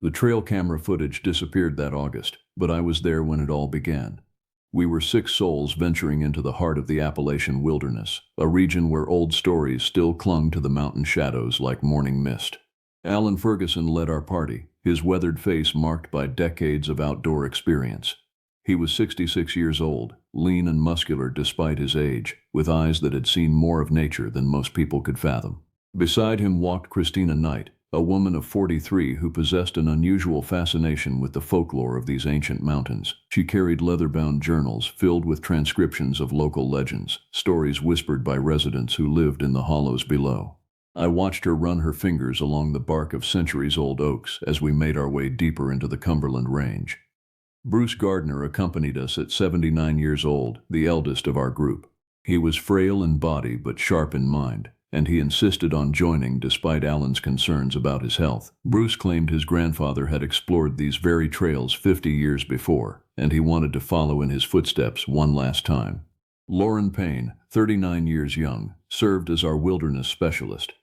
The trail camera footage disappeared that August, but I was there when it all began. We were 6 souls venturing into the heart of the Appalachian wilderness, a region where old stories still clung to the mountain shadows like morning mist. Alan Ferguson led our party, his weathered face marked by decades of outdoor experience. He was 66 years old, lean and muscular despite his age, with eyes that had seen more of nature than most people could fathom. Beside him walked Christina Knight, a woman of 43 who possessed an unusual fascination with the folklore of these ancient mountains. She carried leather-bound journals filled with transcriptions of local legends, stories whispered by residents who lived in the hollows below. I watched her run her fingers along the bark of centuries-old oaks as we made our way deeper into the Cumberland Range. Bruce Gardner accompanied us at 79 years old, the eldest of our group. He was frail in body but sharp in mind, and he insisted on joining despite Alan's concerns about his health. Bruce claimed his grandfather had explored these very trails 50 years before, and he wanted to follow in his footsteps one last time. Lauren Payne, 39 years young, served as our wilderness specialist.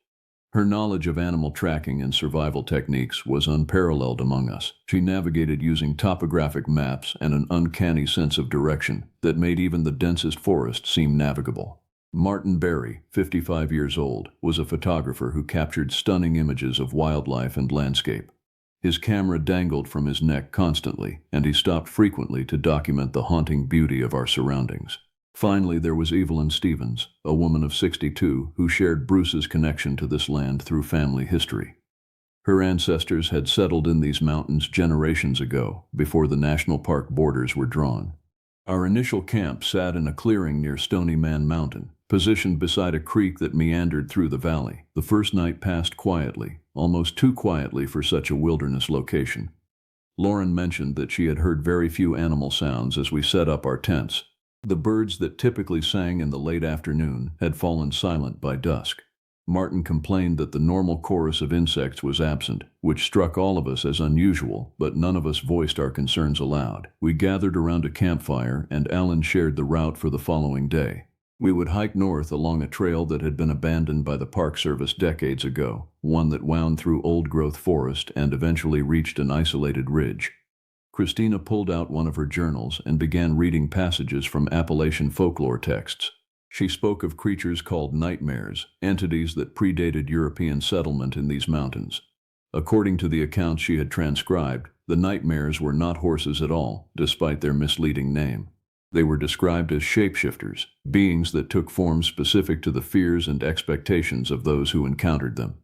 Her knowledge of animal tracking and survival techniques was unparalleled among us. She navigated using topographic maps and an uncanny sense of direction that made even the densest forest seem navigable. Martin Berry, 55 years old, was a photographer who captured stunning images of wildlife and landscape. His camera dangled from his neck constantly, and he stopped frequently to document the haunting beauty of our surroundings. Finally, there was Evelyn Stevens, a woman of 62 who shared Bruce's connection to this land through family history. Her ancestors had settled in these mountains generations ago, before the national park borders were drawn. Our initial camp sat in a clearing near Stony Man Mountain, positioned beside a creek that meandered through the valley. The first night passed quietly, almost too quietly for such a wilderness location. Lauren mentioned that she had heard very few animal sounds as we set up our tents. The birds that typically sang in the late afternoon had fallen silent by dusk. Martin complained that the normal chorus of insects was absent, which struck all of us as unusual, but none of us voiced our concerns aloud. We gathered around a campfire, and Alan shared the route for the following day. We would hike north along a trail that had been abandoned by the Park Service decades ago, one that wound through old-growth forest and eventually reached an isolated ridge. Christina pulled out one of her journals and began reading passages from Appalachian folklore texts. She spoke of creatures called nightmares, entities that predated European settlement in these mountains. According to the accounts she had transcribed, the nightmares were not horses at all, despite their misleading name. They were described as shapeshifters, beings that took forms specific to the fears and expectations of those who encountered them.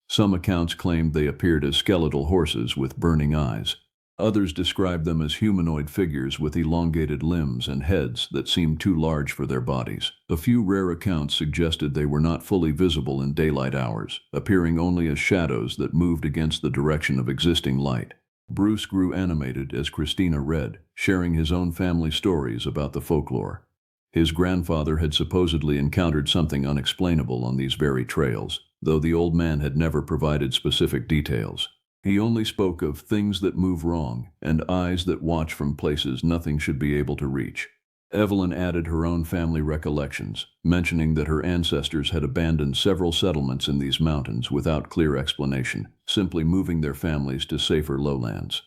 Some accounts claimed they appeared as skeletal horses with burning eyes. Others described them as humanoid figures with elongated limbs and heads that seemed too large for their bodies. A few rare accounts suggested they were not fully visible in daylight hours, appearing only as shadows that moved against the direction of existing light. Bruce grew animated as Christina read, sharing his own family stories about the folklore. His grandfather had supposedly encountered something unexplainable on these very trails, though the old man had never provided specific details. He only spoke of things that move wrong and eyes that watch from places nothing should be able to reach. Evelyn added her own family recollections, mentioning that her ancestors had abandoned several settlements in these mountains without clear explanation, simply moving their families to safer lowlands.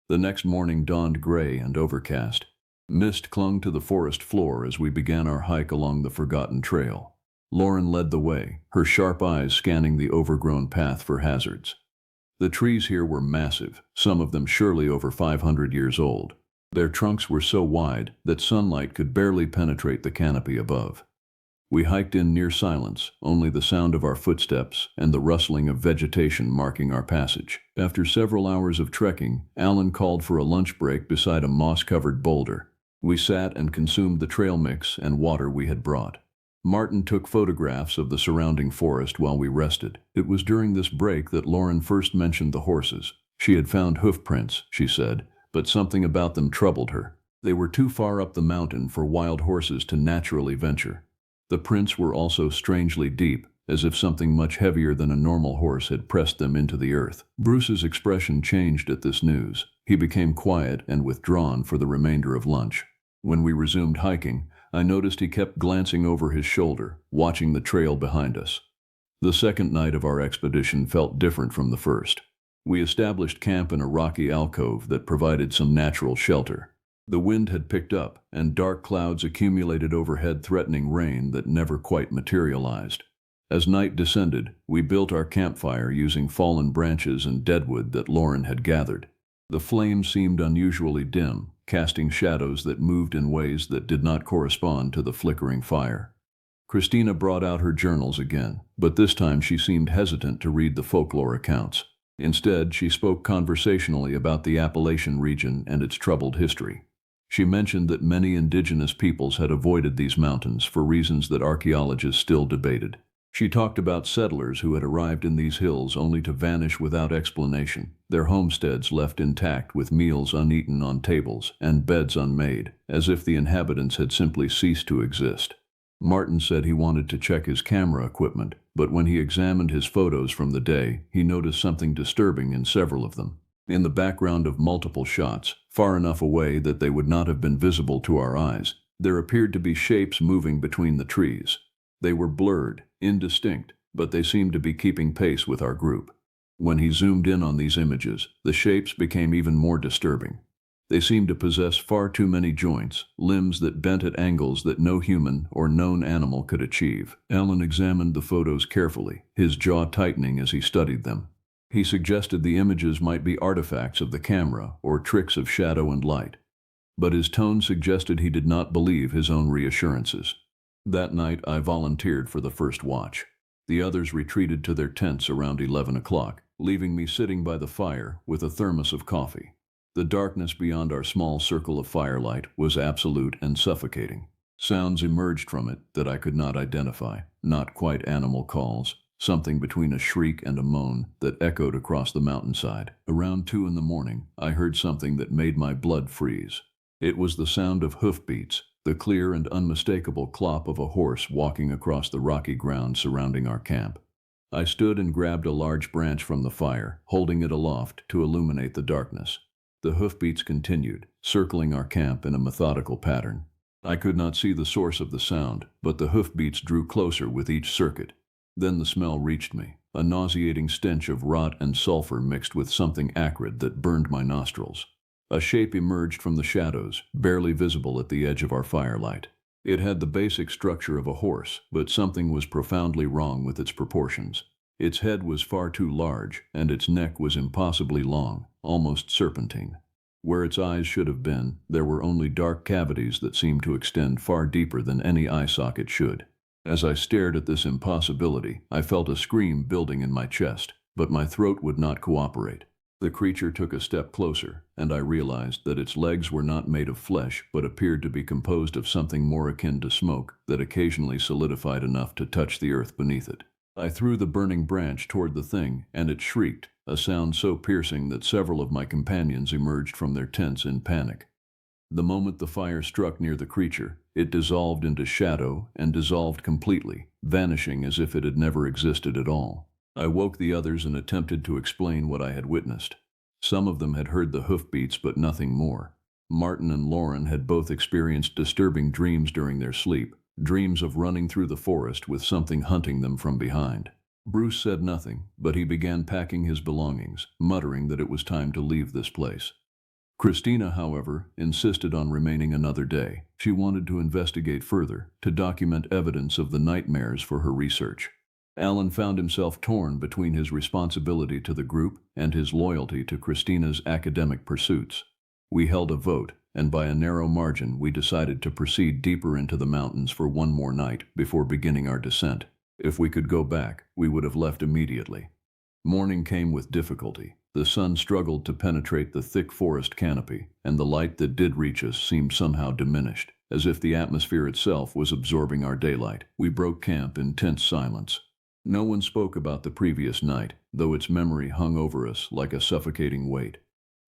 The next morning dawned gray and overcast. Mist clung to the forest floor as we began our hike along the forgotten trail. Lauren led the way, her sharp eyes scanning the overgrown path for hazards. The trees here were massive, some of them surely over 500 years old. Their trunks were so wide that sunlight could barely penetrate the canopy above. We hiked in near silence, only the sound of our footsteps and the rustling of vegetation marking our passage. After several hours of trekking, Alan called for a lunch break beside a moss-covered boulder. We sat and consumed the trail mix and water we had brought. Martin took photographs of the surrounding forest while we rested. It was during this break that Lauren first mentioned the horses. She had found hoof prints, she said, but something about them troubled her. They were too far up the mountain for wild horses to naturally venture. The prints were also strangely deep, as if something much heavier than a normal horse had pressed them into the earth. Bruce's expression changed at this news. He became quiet and withdrawn for the remainder of lunch. When we resumed hiking, I noticed he kept glancing over his shoulder, watching the trail behind us. The second night of our expedition felt different from the first. We established camp in a rocky alcove that provided some natural shelter. The wind had picked up, and dark clouds accumulated overhead, threatening rain that never quite materialized. As night descended, we built our campfire using fallen branches and deadwood that Lauren had gathered. The flames seemed unusually dim, casting shadows that moved in ways that did not correspond to the flickering fire. Christina brought out her journals again, but this time she seemed hesitant to read the folklore accounts. Instead, she spoke conversationally about the Appalachian region and its troubled history. She mentioned that many indigenous peoples had avoided these mountains for reasons that archaeologists still debated. She talked about settlers who had arrived in these hills only to vanish without explanation, their homesteads left intact with meals uneaten on tables and beds unmade, as if the inhabitants had simply ceased to exist. Martin said he wanted to check his camera equipment, but when he examined his photos from the day, he noticed something disturbing in several of them. In the background of multiple shots, far enough away that they would not have been visible to our eyes, there appeared to be shapes moving between the trees. They were blurred, indistinct, but they seemed to be keeping pace with our group. When he zoomed in on these images, the shapes became even more disturbing. They seemed to possess far too many joints, limbs that bent at angles that no human or known animal could achieve. Alan examined the photos carefully, his jaw tightening as he studied them. He suggested the images might be artifacts of the camera or tricks of shadow and light. But his tone suggested he did not believe his own reassurances. That night, I volunteered for the first watch. The others retreated to their tents around 11 o'clock, leaving me sitting by the fire with a thermos of coffee. The darkness beyond our small circle of firelight was absolute and suffocating. Sounds emerged from it that I could not identify, not quite animal calls, something between a shriek and a moan that echoed across the mountainside. Around 2 in the morning, I heard something that made my blood freeze. It was the sound of hoofbeats, the clear and unmistakable clop of a horse walking across the rocky ground surrounding our camp. I stood and grabbed a large branch from the fire, holding it aloft to illuminate the darkness. The hoofbeats continued, circling our camp in a methodical pattern. I could not see the source of the sound, but the hoofbeats drew closer with each circuit. Then the smell reached me, a nauseating stench of rot and sulfur mixed with something acrid that burned my nostrils. A shape emerged from the shadows, barely visible at the edge of our firelight. It had the basic structure of a horse, but something was profoundly wrong with its proportions. Its head was far too large, and its neck was impossibly long, almost serpentine. Where its eyes should have been, there were only dark cavities that seemed to extend far deeper than any eye socket should. As I stared at this impossibility, I felt a scream building in my chest, but my throat would not cooperate. The creature took a step closer, and I realized that its legs were not made of flesh but appeared to be composed of something more akin to smoke that occasionally solidified enough to touch the earth beneath it. I threw the burning branch toward the thing, and it shrieked, a sound so piercing that several of my companions emerged from their tents in panic. The moment the fire struck near the creature, it dissolved into shadow and dissolved completely, vanishing as if it had never existed at all. I woke the others and attempted to explain what I had witnessed. Some of them had heard the hoofbeats but nothing more. Martin and Lauren had both experienced disturbing dreams during their sleep, dreams of running through the forest with something hunting them from behind. Bruce said nothing, but he began packing his belongings, muttering that it was time to leave this place. Christina, however, insisted on remaining another day. She wanted to investigate further, to document evidence of the nightmares for her research. Alan found himself torn between his responsibility to the group and his loyalty to Christina's academic pursuits. We held a vote, and by a narrow margin we decided to proceed deeper into the mountains for one more night before beginning our descent. If we could go back, we would have left immediately. Morning came with difficulty. The sun struggled to penetrate the thick forest canopy, and the light that did reach us seemed somehow diminished, as if the atmosphere itself was absorbing our daylight. We broke camp in tense silence. No one spoke about the previous night, though its memory hung over us like a suffocating weight.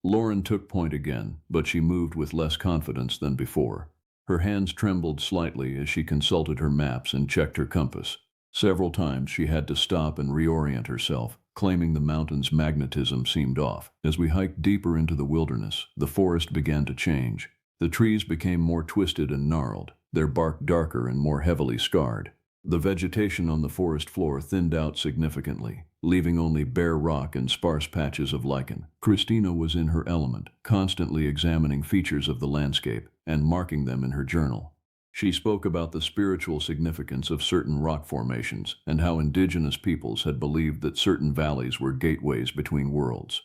Lauren took point again, but she moved with less confidence than before. Her hands trembled slightly as she consulted her maps and checked her compass. Several times she had to stop and reorient herself, claiming the mountain's magnetism seemed off. As we hiked deeper into the wilderness, the forest began to change. The trees became more twisted and gnarled, their bark darker and more heavily scarred. The vegetation on the forest floor thinned out significantly, leaving only bare rock and sparse patches of lichen. Christina was in her element, constantly examining features of the landscape and marking them in her journal. She spoke about the spiritual significance of certain rock formations and how indigenous peoples had believed that certain valleys were gateways between worlds.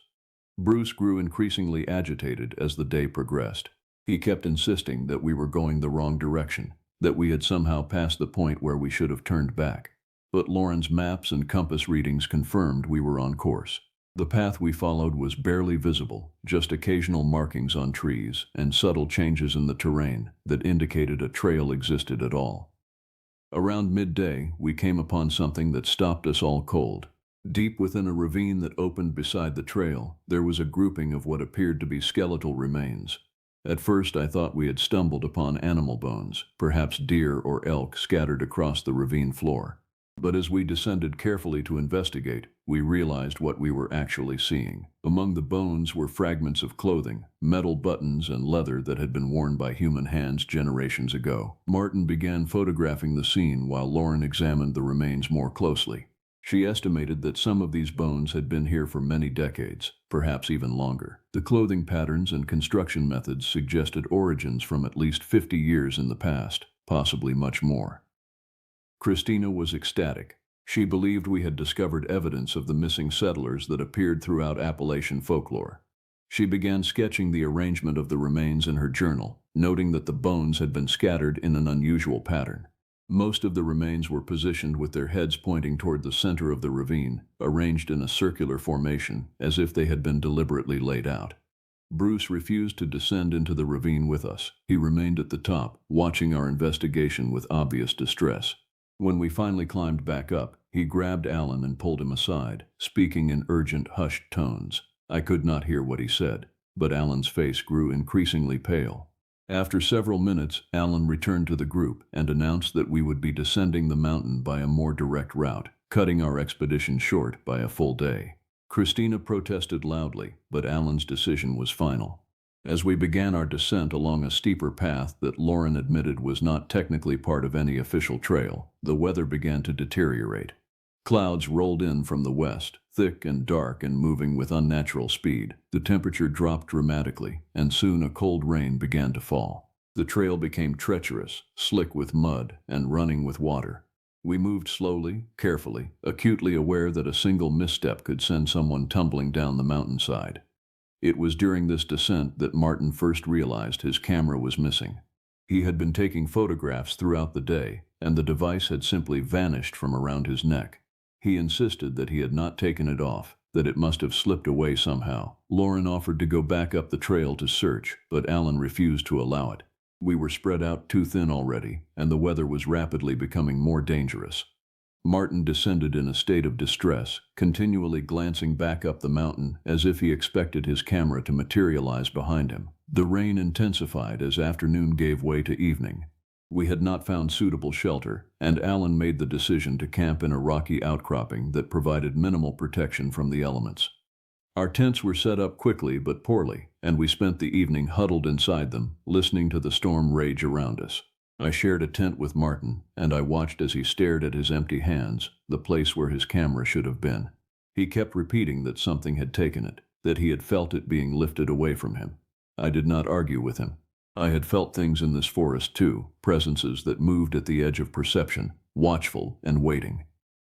Bruce grew increasingly agitated as the day progressed. He kept insisting that we were going the wrong direction, that we had somehow passed the point where we should have turned back. But Lauren's maps and compass readings confirmed we were on course. The path we followed was barely visible, just occasional markings on trees and subtle changes in the terrain that indicated a trail existed at all. Around midday, we came upon something that stopped us all cold. Deep within a ravine that opened beside the trail, there was a grouping of what appeared to be skeletal remains. At first I thought we had stumbled upon animal bones, perhaps deer or elk scattered across the ravine floor. But as we descended carefully to investigate, we realized what we were actually seeing. Among the bones were fragments of clothing, metal buttons and leather that had been worn by human hands generations ago. Martin began photographing the scene while Lauren examined the remains more closely. She estimated that some of these bones had been here for many decades, perhaps even longer. The clothing patterns and construction methods suggested origins from at least 50 years in the past, possibly much more. Christina was ecstatic. She believed we had discovered evidence of the missing settlers that appeared throughout Appalachian folklore. She began sketching the arrangement of the remains in her journal, noting that the bones had been scattered in an unusual pattern. Most of the remains were positioned with their heads pointing toward the center of the ravine, arranged in a circular formation, as if they had been deliberately laid out. Bruce refused to descend into the ravine with us. He remained at the top, watching our investigation with obvious distress. When we finally climbed back up, he grabbed Alan and pulled him aside, speaking in urgent, hushed tones. I could not hear what he said, but Alan's face grew increasingly pale. After several minutes, Alan returned to the group and announced that we would be descending the mountain by a more direct route, cutting our expedition short by a full day. Christina protested loudly, but Alan's decision was final. As we began our descent along a steeper path that Lauren admitted was not technically part of any official trail, the weather began to deteriorate. Clouds rolled in from the west, thick and dark and moving with unnatural speed. The temperature dropped dramatically, and soon a cold rain began to fall. The trail became treacherous, slick with mud, and running with water. We moved slowly, carefully, acutely aware that a single misstep could send someone tumbling down the mountainside. It was during this descent that Martin first realized his camera was missing. He had been taking photographs throughout the day, and the device had simply vanished from around his neck. He insisted that he had not taken it off, that it must have slipped away somehow. Lauren offered to go back up the trail to search, but Alan refused to allow it. We were spread out too thin already, and the weather was rapidly becoming more dangerous. Martin descended in a state of distress, continually glancing back up the mountain as if he expected his camera to materialize behind him. The rain intensified as afternoon gave way to evening. We had not found suitable shelter, and Alan made the decision to camp in a rocky outcropping that provided minimal protection from the elements. Our tents were set up quickly but poorly, and we spent the evening huddled inside them, listening to the storm rage around us. I shared a tent with Martin, and I watched as he stared at his empty hands, the place where his camera should have been. He kept repeating that something had taken it, that he had felt it being lifted away from him. I did not argue with him. I had felt things in this forest too, presences that moved at the edge of perception, watchful and waiting.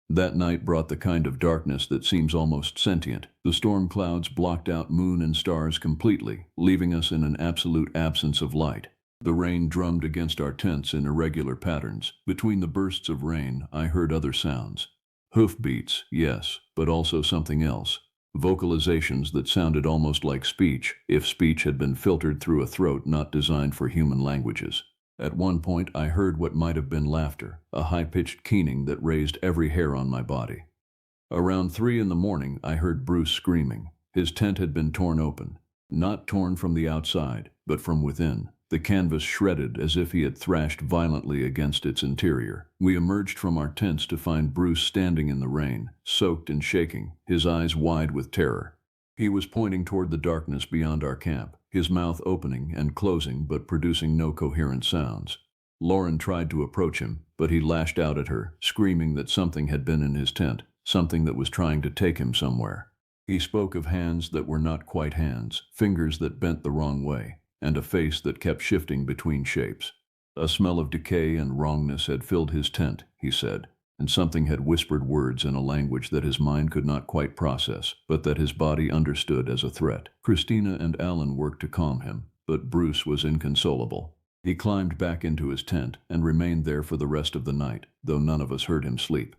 That night brought the kind of darkness that seems almost sentient. The storm clouds blocked out moon and stars completely, leaving us in an absolute absence of light. The rain drummed against our tents in irregular patterns. Between the bursts of rain, I heard other sounds. Hoofbeats, yes, but also something else. Vocalizations that sounded almost like speech, if speech had been filtered through a throat not designed for human languages. At one point, I heard what might have been laughter, a high-pitched keening that raised every hair on my body. Around 3 in the morning, I heard Bruce screaming. His tent had been torn open. Not torn from the outside, but from within. The canvas shredded as if he had thrashed violently against its interior. We emerged from our tents to find Bruce standing in the rain, soaked and shaking, his eyes wide with terror. He was pointing toward the darkness beyond our camp, his mouth opening and closing but producing no coherent sounds. Lauren tried to approach him, but he lashed out at her, screaming that something had been in his tent, something that was trying to take him somewhere. He spoke of hands that were not quite hands, fingers that bent the wrong way, and a face that kept shifting between shapes. A smell of decay and wrongness had filled his tent, he said, and something had whispered words in a language that his mind could not quite process, but that his body understood as a threat. Christina and Alan worked to calm him, but Bruce was inconsolable. He climbed back into his tent and remained there for the rest of the night, though none of us heard him sleep.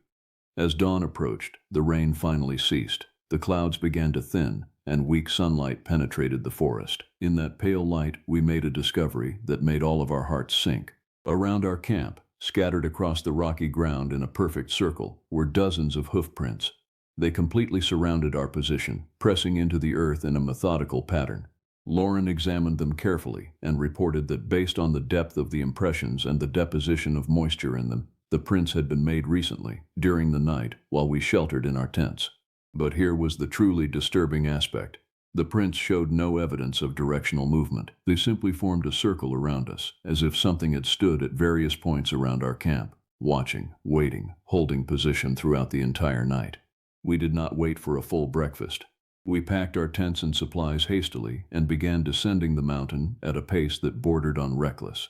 As dawn approached, the rain finally ceased. The clouds began to thin, and weak sunlight penetrated the forest. In that pale light, we made a discovery that made all of our hearts sink. Around our camp, scattered across the rocky ground in a perfect circle, were dozens of hoof prints. They completely surrounded our position, pressing into the earth in a methodical pattern. Lauren examined them carefully and reported that based on the depth of the impressions and the deposition of moisture in them, the prints had been made recently, during the night, while we sheltered in our tents. But here was the truly disturbing aspect. The prints showed no evidence of directional movement. They simply formed a circle around us, as if something had stood at various points around our camp, watching, waiting, holding position throughout the entire night. We did not wait for a full breakfast. We packed our tents and supplies hastily and began descending the mountain at a pace that bordered on reckless.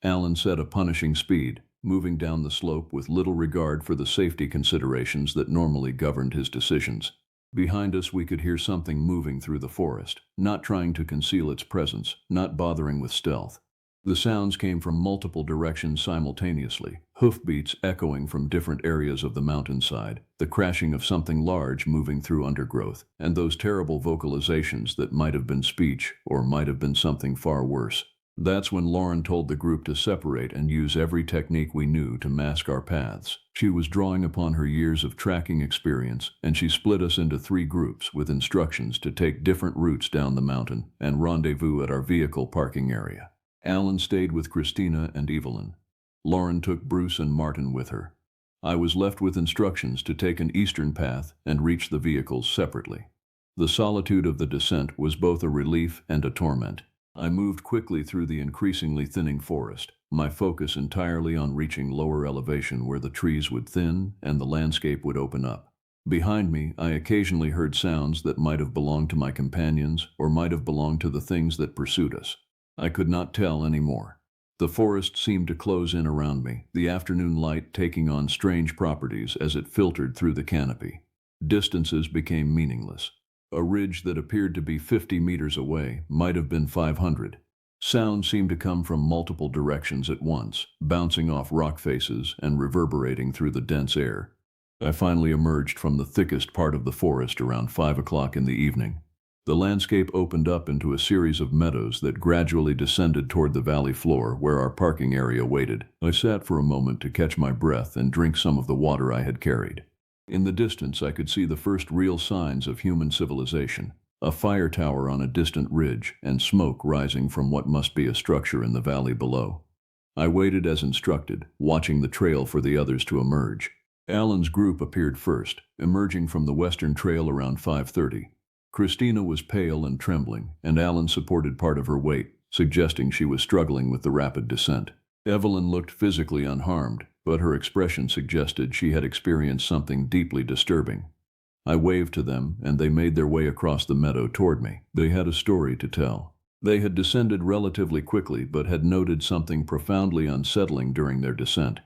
Alan set a punishing speed, moving down the slope with little regard for the safety considerations that normally governed his decisions. Behind us we could hear something moving through the forest, not trying to conceal its presence, not bothering with stealth. The sounds came from multiple directions simultaneously, hoofbeats echoing from different areas of the mountainside, the crashing of something large moving through undergrowth, and those terrible vocalizations that might have been speech or might have been something far worse. That's when Lauren told the group to separate and use every technique we knew to mask our paths. She was drawing upon her years of tracking experience, and she split us into 3 groups with instructions to take different routes down the mountain and rendezvous at our vehicle parking area. Alan stayed with Christina and Evelyn. Lauren took Bruce and Martin with her. I was left with instructions to take an eastern path and reach the vehicles separately. The solitude of the descent was both a relief and a torment. I moved quickly through the increasingly thinning forest, my focus entirely on reaching lower elevation where the trees would thin and the landscape would open up. Behind me, I occasionally heard sounds that might have belonged to my companions or might have belonged to the things that pursued us. I could not tell anymore. The forest seemed to close in around me, the afternoon light taking on strange properties as it filtered through the canopy. Distances became meaningless. A ridge that appeared to be 50 meters away might have been 500. Sound seemed to come from multiple directions at once, bouncing off rock faces and reverberating through the dense air. I finally emerged from the thickest part of the forest around 5 o'clock in the evening. The landscape opened up into a series of meadows that gradually descended toward the valley floor where our parking area waited. I sat for a moment to catch my breath and drink some of the water I had carried. In the distance, I could see the first real signs of human civilization, a fire tower on a distant ridge and smoke rising from what must be a structure in the valley below. I waited as instructed, watching the trail for the others to emerge. Alan's group appeared first, emerging from the western trail around 5:30. Christina was pale and trembling, and Alan supported part of her weight, suggesting she was struggling with the rapid descent. Evelyn looked physically unharmed, but her expression suggested she had experienced something deeply disturbing. I waved to them, and they made their way across the meadow toward me. They had a story to tell. They had descended relatively quickly, but had noted something profoundly unsettling during their descent.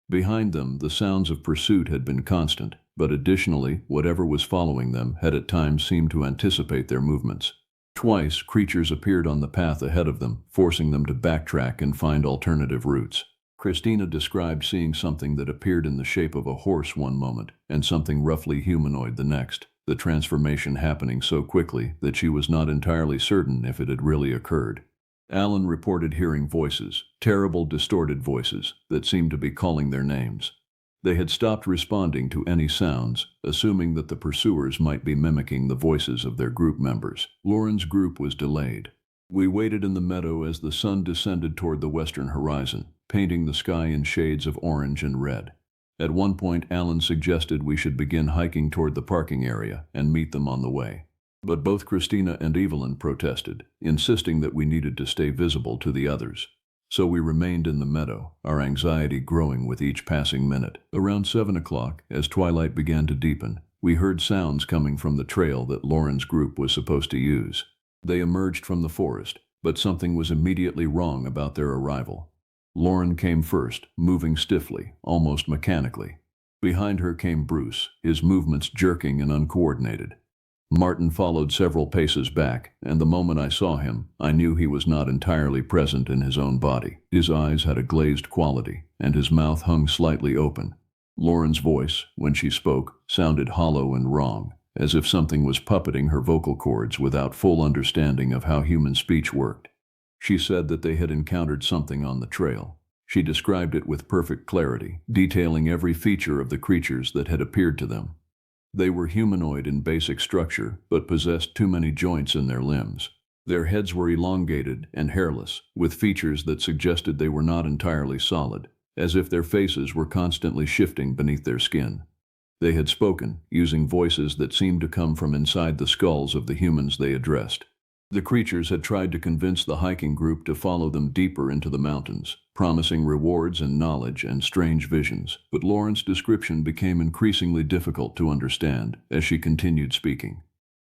Behind them, the sounds of pursuit had been constant, but additionally, whatever was following them had at times seemed to anticipate their movements. Twice, creatures appeared on the path ahead of them, forcing them to backtrack and find alternative routes. Christina described seeing something that appeared in the shape of a horse one moment, and something roughly humanoid the next, the transformation happening so quickly that she was not entirely certain if it had really occurred. Alan reported hearing voices, terrible distorted voices, that seemed to be calling their names. They had stopped responding to any sounds, assuming that the pursuers might be mimicking the voices of their group members. Lauren's group was delayed. We waited in the meadow as the sun descended toward the western horizon, painting the sky in shades of orange and red. At one point, Alan suggested we should begin hiking toward the parking area and meet them on the way. But both Christina and Evelyn protested, insisting that we needed to stay visible to the others. So we remained in the meadow, our anxiety growing with each passing minute. Around 7 o'clock, as twilight began to deepen, we heard sounds coming from the trail that Lauren's group was supposed to use. They emerged from the forest, but something was immediately wrong about their arrival. Lauren came first, moving stiffly, almost mechanically. Behind her came Bruce, his movements jerking and uncoordinated. Martin followed several paces back, and the moment I saw him, I knew he was not entirely present in his own body. His eyes had a glazed quality, and his mouth hung slightly open. Lauren's voice, when she spoke, sounded hollow and wrong, as if something was puppeting her vocal cords without full understanding of how human speech worked. She said that they had encountered something on the trail. She described it with perfect clarity, detailing every feature of the creatures that had appeared to them. They were humanoid in basic structure, but possessed too many joints in their limbs. Their heads were elongated and hairless, with features that suggested they were not entirely solid, as if their faces were constantly shifting beneath their skin. They had spoken, using voices that seemed to come from inside the skulls of the humans they addressed. The creatures had tried to convince the hiking group to follow them deeper into the mountains, promising rewards and knowledge and strange visions, but Lauren's description became increasingly difficult to understand as she continued speaking.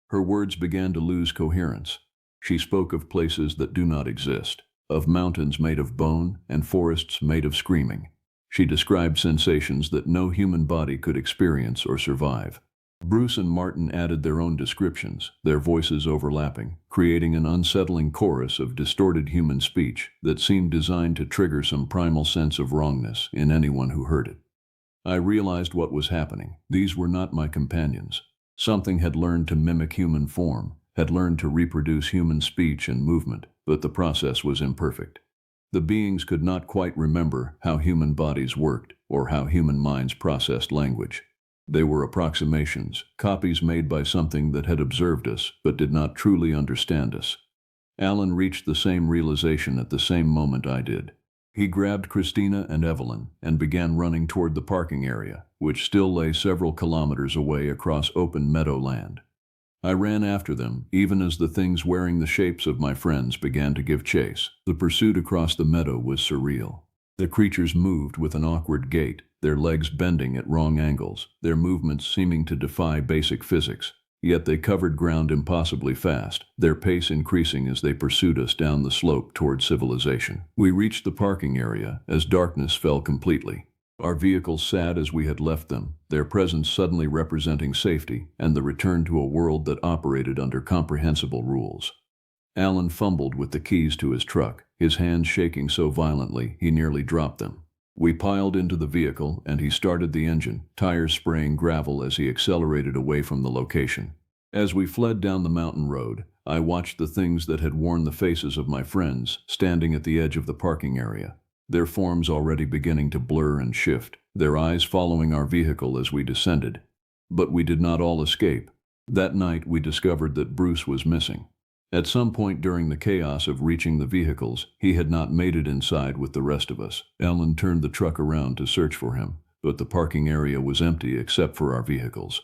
Her words began to lose coherence. She spoke of places that do not exist, of mountains made of bone and forests made of screaming. She described sensations that no human body could experience or survive. Bruce and Martin added their own descriptions, their voices overlapping, creating an unsettling chorus of distorted human speech that seemed designed to trigger some primal sense of wrongness in anyone who heard it. I realized what was happening. These were not my companions. Something had learned to mimic human form, had learned to reproduce human speech and movement, but the process was imperfect. The beings could not quite remember how human bodies worked or how human minds processed language. They were approximations, copies made by something that had observed us but did not truly understand us. Alan reached the same realization at the same moment I did. He grabbed Christina and Evelyn and began running toward the parking area, which still lay several kilometers away across open meadowland. I ran after them, even as the things wearing the shapes of my friends began to give chase. The pursuit across the meadow was surreal. The creatures moved with an awkward gait, their legs bending at wrong angles, their movements seeming to defy basic physics. Yet they covered ground impossibly fast, their pace increasing as they pursued us down the slope toward civilization. We reached the parking area as darkness fell completely. Our vehicles sat as we had left them, their presence suddenly representing safety and the return to a world that operated under comprehensible rules. Alan fumbled with the keys to his truck, his hands shaking so violently he nearly dropped them. We piled into the vehicle and he started the engine, tires spraying gravel as he accelerated away from the location. As we fled down the mountain road, I watched the things that had worn the faces of my friends standing at the edge of the parking area, their forms already beginning to blur and shift, their eyes following our vehicle as we descended. But we did not all escape. That night we discovered that Bruce was missing. At some point during the chaos of reaching the vehicles, he had not made it inside with the rest of us. Ellen turned the truck around to search for him, but the parking area was empty except for our vehicles.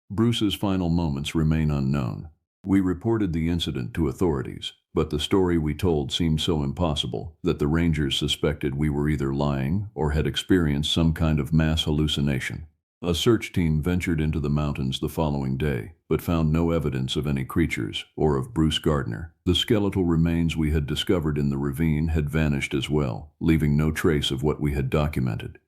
Bruce's final moments remain unknown. We reported the incident to authorities, but the story we told seemed so impossible that the rangers suspected we were either lying or had experienced some kind of mass hallucination. A search team ventured into the mountains the following day, but found no evidence of any creatures or of Bruce Gardner. The skeletal remains we had discovered in the ravine had vanished as well, leaving no trace of what we had documented.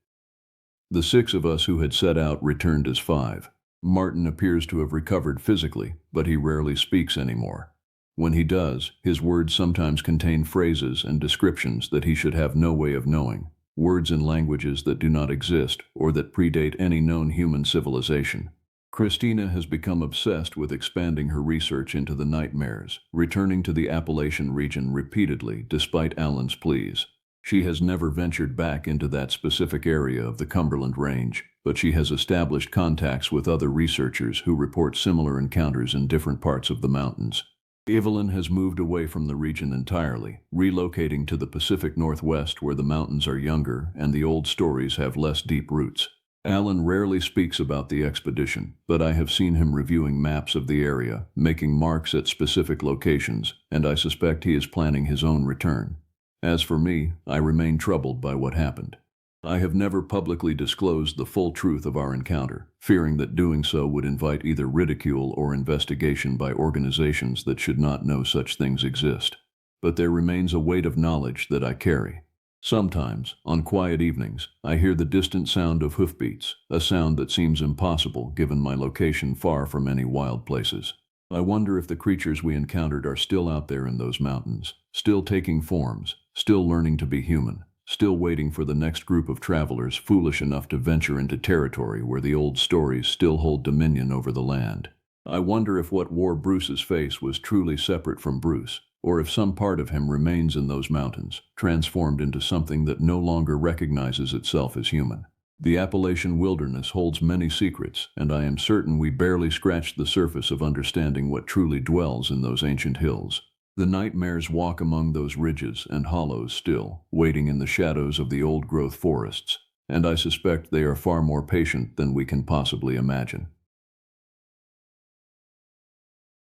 The 6 of us who had set out returned as 5. Martin appears to have recovered physically, but he rarely speaks anymore. When he does, his words sometimes contain phrases and descriptions that he should have no way of knowing. Words in languages that do not exist or that predate any known human civilization. Christina has become obsessed with expanding her research into the nightmares, returning to the Appalachian region repeatedly despite Alan's pleas. She has never ventured back into that specific area of the Cumberland Range, but she has established contacts with other researchers who report similar encounters in different parts of the mountains. Evelyn has moved away from the region entirely, relocating to the Pacific Northwest where the mountains are younger and the old stories have less deep roots. Alan rarely speaks about the expedition, but I have seen him reviewing maps of the area, making marks at specific locations, and I suspect he is planning his own return. As for me, I remain troubled by what happened. I have never publicly disclosed the full truth of our encounter, fearing that doing so would invite either ridicule or investigation by organizations that should not know such things exist. But there remains a weight of knowledge that I carry. Sometimes, on quiet evenings, I hear the distant sound of hoofbeats, a sound that seems impossible given my location far from any wild places. I wonder if the creatures we encountered are still out there in those mountains, still taking forms, still learning to be human, still waiting for the next group of travelers foolish enough to venture into territory where the old stories still hold dominion over the land. I wonder if what wore Bruce's face was truly separate from Bruce, or if some part of him remains in those mountains, transformed into something that no longer recognizes itself as human. The Appalachian wilderness holds many secrets, and I am certain we barely scratched the surface of understanding what truly dwells in those ancient hills. The nightmares walk among those ridges and hollows still, waiting in the shadows of the old-growth forests, and I suspect they are far more patient than we can possibly imagine.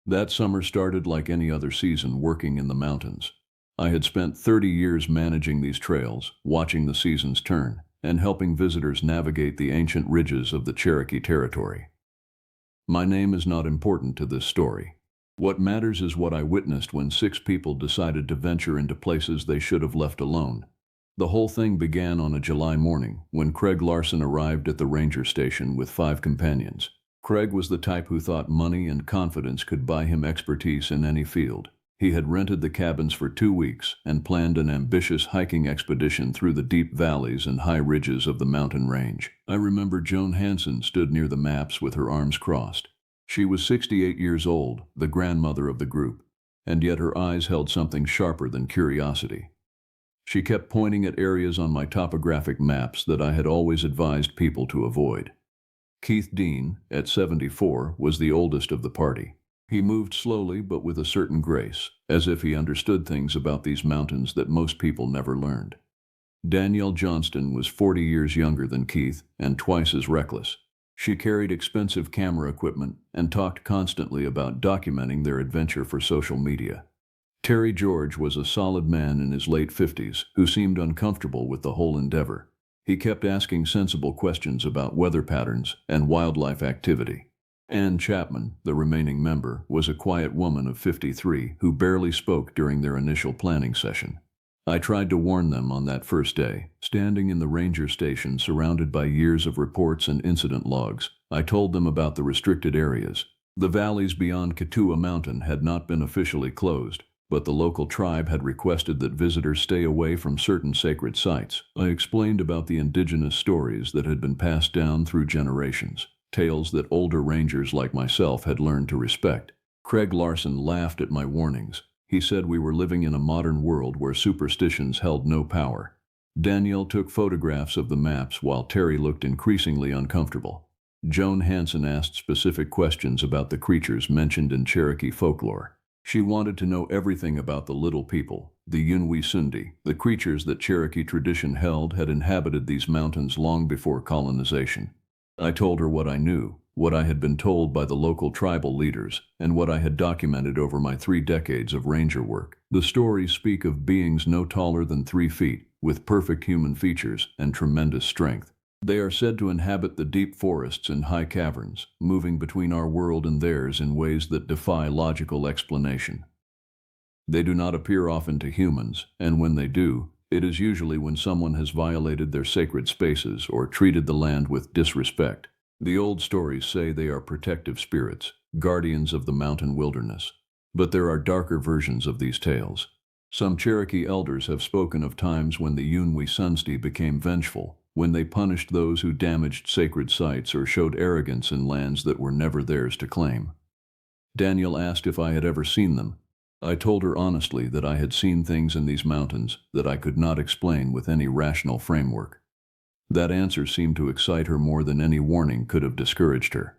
That summer started like any other season working in the mountains. I had spent 30 years managing these trails, watching the seasons turn, and helping visitors navigate the ancient ridges of the Cherokee territory. My name is not important to this story. What matters is what I witnessed when 6 people decided to venture into places they should have left alone. The whole thing began on a July morning when Craig Larson arrived at the ranger station with 5 companions. Craig was the type who thought money and confidence could buy him expertise in any field. He had rented the cabins for 2 weeks and planned an ambitious hiking expedition through the deep valleys and high ridges of the mountain range. I remember Joan Hansen stood near the maps with her arms crossed. She was 68 years old, the grandmother of the group, and yet her eyes held something sharper than curiosity. She kept pointing at areas on my topographic maps that I had always advised people to avoid. Keith Dean, at 74, was the oldest of the party. He moved slowly but with a certain grace, as if he understood things about these mountains that most people never learned. Danielle Johnston was 40 years younger than Keith and twice as reckless. She carried expensive camera equipment and talked constantly about documenting their adventure for social media. Terry George was a solid man in his late 50s who seemed uncomfortable with the whole endeavor. He kept asking sensible questions about weather patterns and wildlife activity. Ann Chapman, the remaining member, was a quiet woman of 53 who barely spoke during their initial planning session. I tried to warn them on that first day. Standing in the ranger station surrounded by years of reports and incident logs, I told them about the restricted areas. The valleys beyond Katua Mountain had not been officially closed, but the local tribe had requested that visitors stay away from certain sacred sites. I explained about the indigenous stories that had been passed down through generations, tales that older rangers like myself had learned to respect. Craig Larson laughed at my warnings. He said we were living in a modern world where superstitions held no power. Danielle took photographs of the maps while Terry looked increasingly uncomfortable. Joan Hansen asked specific questions about the creatures mentioned in Cherokee folklore. She wanted to know everything about the little people, the YUNWI TSUNSDI, the creatures that Cherokee tradition held had inhabited these mountains long before colonization. I told her what I knew, what I had been told by the local tribal leaders, and what I had documented over my 3 decades of ranger work. The stories speak of beings no taller than 3 feet, with perfect human features and tremendous strength. They are said to inhabit the deep forests and high caverns, moving between our world and theirs in ways that defy logical explanation. They do not appear often to humans, and when they do, it is usually when someone has violated their sacred spaces or treated the land with disrespect. The old stories say they are protective spirits, guardians of the mountain wilderness. But there are darker versions of these tales. Some Cherokee elders have spoken of times when the YUNWI TSUNSDI became vengeful, when they punished those who damaged sacred sites or showed arrogance in lands that were never theirs to claim. Danielle asked if I had ever seen them. I told her honestly that I had seen things in these mountains that I could not explain with any rational framework. That answer seemed to excite her more than any warning could have discouraged her.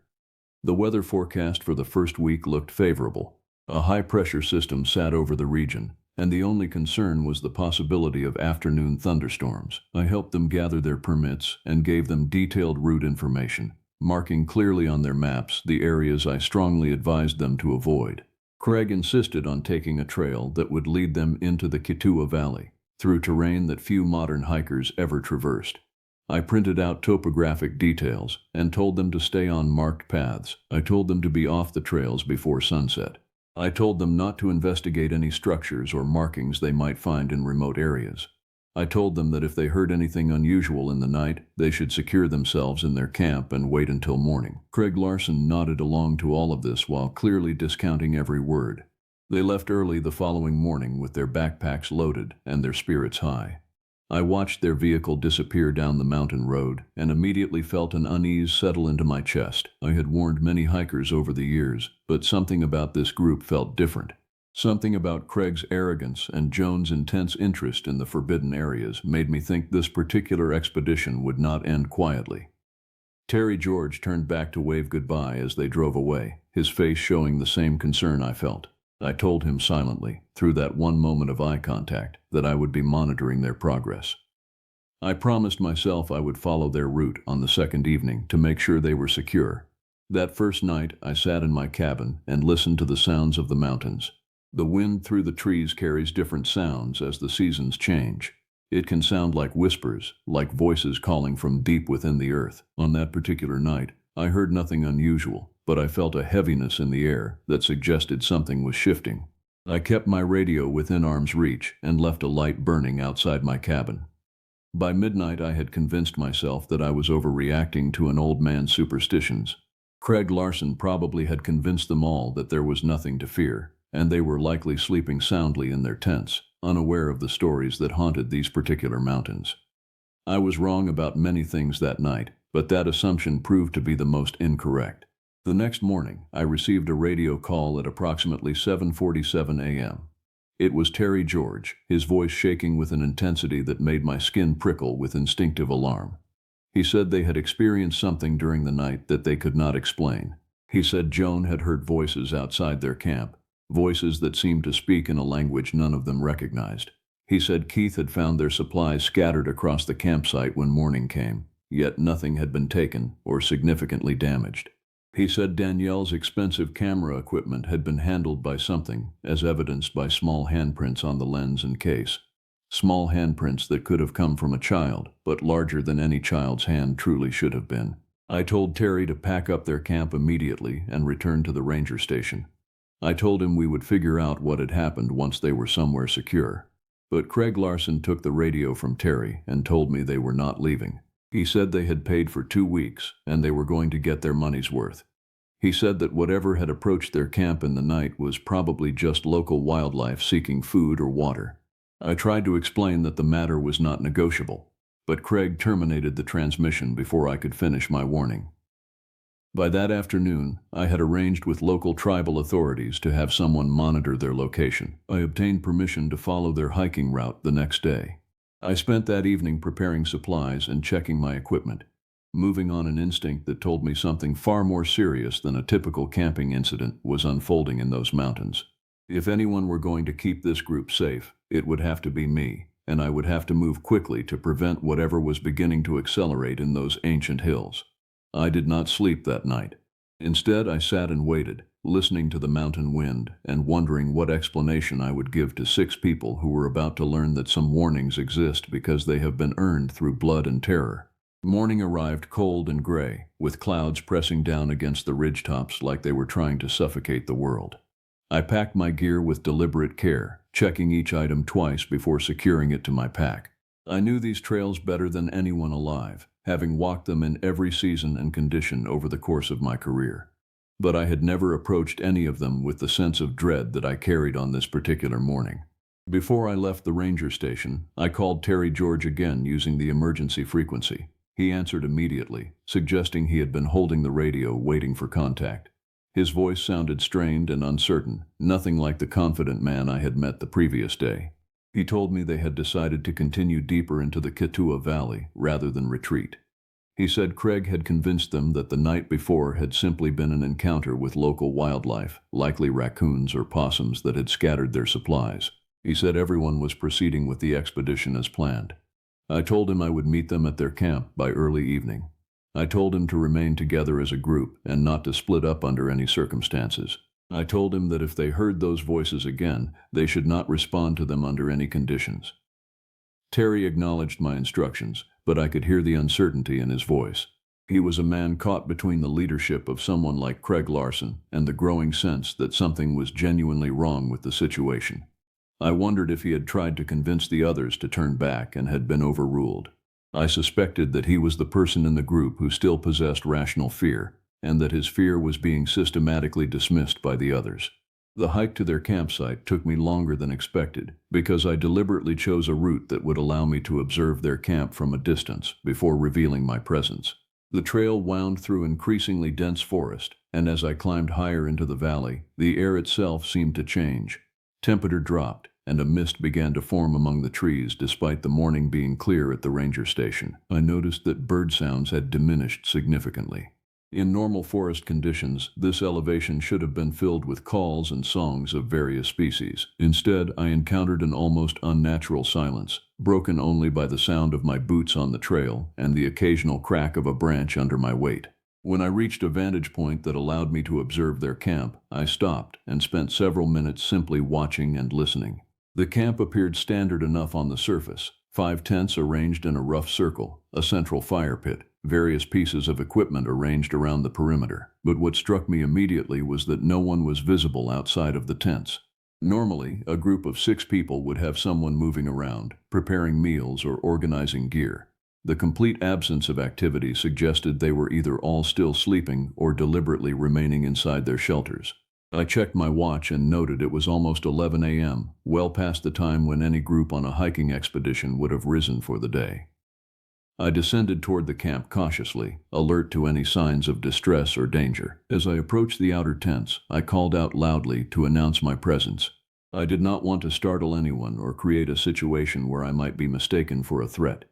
The weather forecast for the first week looked favorable. A high-pressure system sat over the region, and the only concern was the possibility of afternoon thunderstorms. I helped them gather their permits and gave them detailed route information, marking clearly on their maps the areas I strongly advised them to avoid. Craig insisted on taking a trail that would lead them into the Katua Valley. through terrain that few modern hikers ever traversed. I printed out topographic details and told them to stay on marked paths. I told them to be off the trails before sunset. I told them not to investigate any structures or markings they might find in remote areas. I told them that if they heard anything unusual in the night, they should secure themselves in their camp and wait until morning. Craig Larson nodded along to all of this while clearly discounting every word. They left early the following morning with their backpacks loaded and their spirits high. I watched their vehicle disappear down the mountain road and immediately felt an unease settle into my chest. I had warned many hikers over the years, but something about this group felt different. Something about Craig's arrogance and Joan's intense interest in the forbidden areas made me think this particular expedition would not end quietly. Terry George turned back to wave goodbye as they drove away, his face showing the same concern I felt. I told him silently, through that one moment of eye contact, that I would be monitoring their progress. I promised myself I would follow their route on the second evening to make sure they were secure. That first night, I sat in my cabin and listened to the sounds of the mountains. The wind through the trees carries different sounds as the seasons change. It can sound like whispers, like voices calling from deep within the earth. On that particular night, I heard nothing unusual, but I felt a heaviness in the air that suggested something was shifting. I kept my radio within arm's reach and left a light burning outside my cabin. By midnight, I had convinced myself that I was overreacting to an old man's superstitions. Craig Larson probably had convinced them all that there was nothing to fear, and they were likely sleeping soundly in their tents, unaware of the stories that haunted these particular mountains. I was wrong about many things that night, but that assumption proved to be the most incorrect. The next morning, I received a radio call at approximately 7:47 a.m. It was Terry George, his voice shaking with an intensity that made my skin prickle with instinctive alarm. He said they had experienced something during the night that they could not explain. He said Joan had heard voices outside their camp, voices that seemed to speak in a language none of them recognized. He said Keith had found their supplies scattered across the campsite when morning came, yet nothing had been taken or significantly damaged. He said Danielle's expensive camera equipment had been handled by something, as evidenced by small handprints on the lens and case. Small handprints that could have come from a child, but larger than any child's hand truly should have been. I told Terry to pack up their camp immediately and return to the ranger station. I told him we would figure out what had happened once they were somewhere secure. But Craig Larson took the radio from Terry and told me they were not leaving. He said they had paid for 2 weeks, and they were going to get their money's worth. He said that whatever had approached their camp in the night was probably just local wildlife seeking food or water. I tried to explain that the matter was not negotiable, but Craig terminated the transmission before I could finish my warning. By that afternoon, I had arranged with local tribal authorities to have someone monitor their location. I obtained permission to follow their hiking route the next day. I spent that evening preparing supplies and checking my equipment, moving on an instinct that told me something far more serious than a typical camping incident was unfolding in those mountains. If anyone were going to keep this group safe, it would have to be me, and I would have to move quickly to prevent whatever was beginning to accelerate in those ancient hills. I did not sleep that night. Instead, I sat and waited, listening to the mountain wind and wondering what explanation I would give to 6 people who were about to learn that some warnings exist because they have been earned through blood and terror. Morning arrived cold and gray, with clouds pressing down against the ridgetops like they were trying to suffocate the world. I packed my gear with deliberate care, checking each item twice before securing it to my pack. I knew these trails better than anyone alive, having walked them in every season and condition over the course of my career. But I had never approached any of them with the sense of dread that I carried on this particular morning. Before I left the ranger station, I called Terry George again using the emergency frequency. He answered immediately, suggesting he had been holding the radio waiting for contact. His voice sounded strained and uncertain, nothing like the confident man I had met the previous day. He told me they had decided to continue deeper into the Katua Valley rather than retreat. He said Craig had convinced them that the night before had simply been an encounter with local wildlife, likely raccoons or possums that had scattered their supplies. He said everyone was proceeding with the expedition as planned. I told him I would meet them at their camp by early evening. I told him to remain together as a group and not to split up under any circumstances. I told him that if they heard those voices again, they should not respond to them under any conditions. Terry acknowledged my instructions, but I could hear the uncertainty in his voice. He was a man caught between the leadership of someone like Craig Larson and the growing sense that something was genuinely wrong with the situation. I wondered if he had tried to convince the others to turn back and had been overruled. I suspected that he was the person in the group who still possessed rational fear, and that his fear was being systematically dismissed by the others. The hike to their campsite took me longer than expected, because I deliberately chose a route that would allow me to observe their camp from a distance before revealing my presence. The trail wound through increasingly dense forest, and as I climbed higher into the valley, the air itself seemed to change. Temperature dropped, and a mist began to form among the trees despite the morning being clear at the ranger station. I noticed that bird sounds had diminished significantly. In normal forest conditions, this elevation should have been filled with calls and songs of various species. Instead, I encountered an almost unnatural silence, broken only by the sound of my boots on the trail and the occasional crack of a branch under my weight. When I reached a vantage point that allowed me to observe their camp, I stopped and spent several minutes simply watching and listening. The camp appeared standard enough on the surface: 5 tents arranged in a rough circle, a central fire pit, various pieces of equipment arranged around the perimeter. But what struck me immediately was that no one was visible outside of the tents. Normally, a group of 6 people would have someone moving around, preparing meals or organizing gear. The complete absence of activity suggested they were either all still sleeping or deliberately remaining inside their shelters. I checked my watch and noted it was almost 11 a.m., well past the time when any group on a hiking expedition would have risen for the day. I descended toward the camp cautiously, alert to any signs of distress or danger. As I approached the outer tents, I called out loudly to announce my presence. I did not want to startle anyone or create a situation where I might be mistaken for a threat.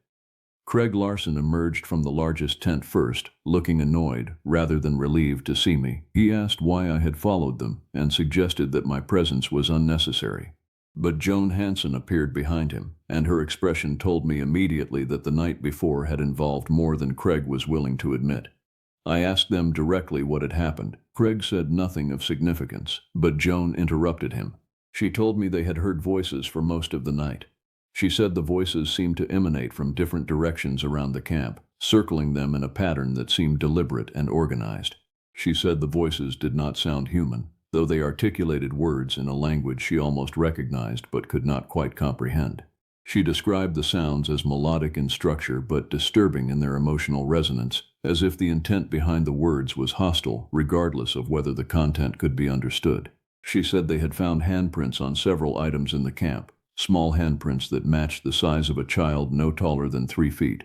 Craig Larson emerged from the largest tent first, looking annoyed rather than relieved to see me. He asked why I had followed them and suggested that my presence was unnecessary. But Joan Hanson appeared behind him, and her expression told me immediately that the night before had involved more than Craig was willing to admit. I asked them directly what had happened. Craig said nothing of significance, but Joan interrupted him. She told me they had heard voices for most of the night. She said the voices seemed to emanate from different directions around the camp, circling them in a pattern that seemed deliberate and organized. She said the voices did not sound human, though they articulated words in a language she almost recognized but could not quite comprehend. She described the sounds as melodic in structure but disturbing in their emotional resonance, as if the intent behind the words was hostile, regardless of whether the content could be understood. She said they had found handprints on several items in the camp, small handprints that matched the size of a child no taller than 3 feet.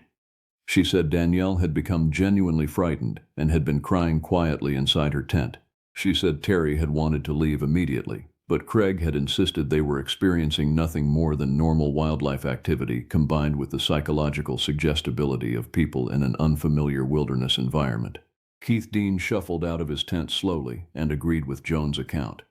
She said Danielle had become genuinely frightened and had been crying quietly inside her tent. She said Terry had wanted to leave immediately, but Craig had insisted they were experiencing nothing more than normal wildlife activity combined with the psychological suggestibility of people in an unfamiliar wilderness environment. Keith Dean shuffled out of his tent slowly and agreed with Joan's account.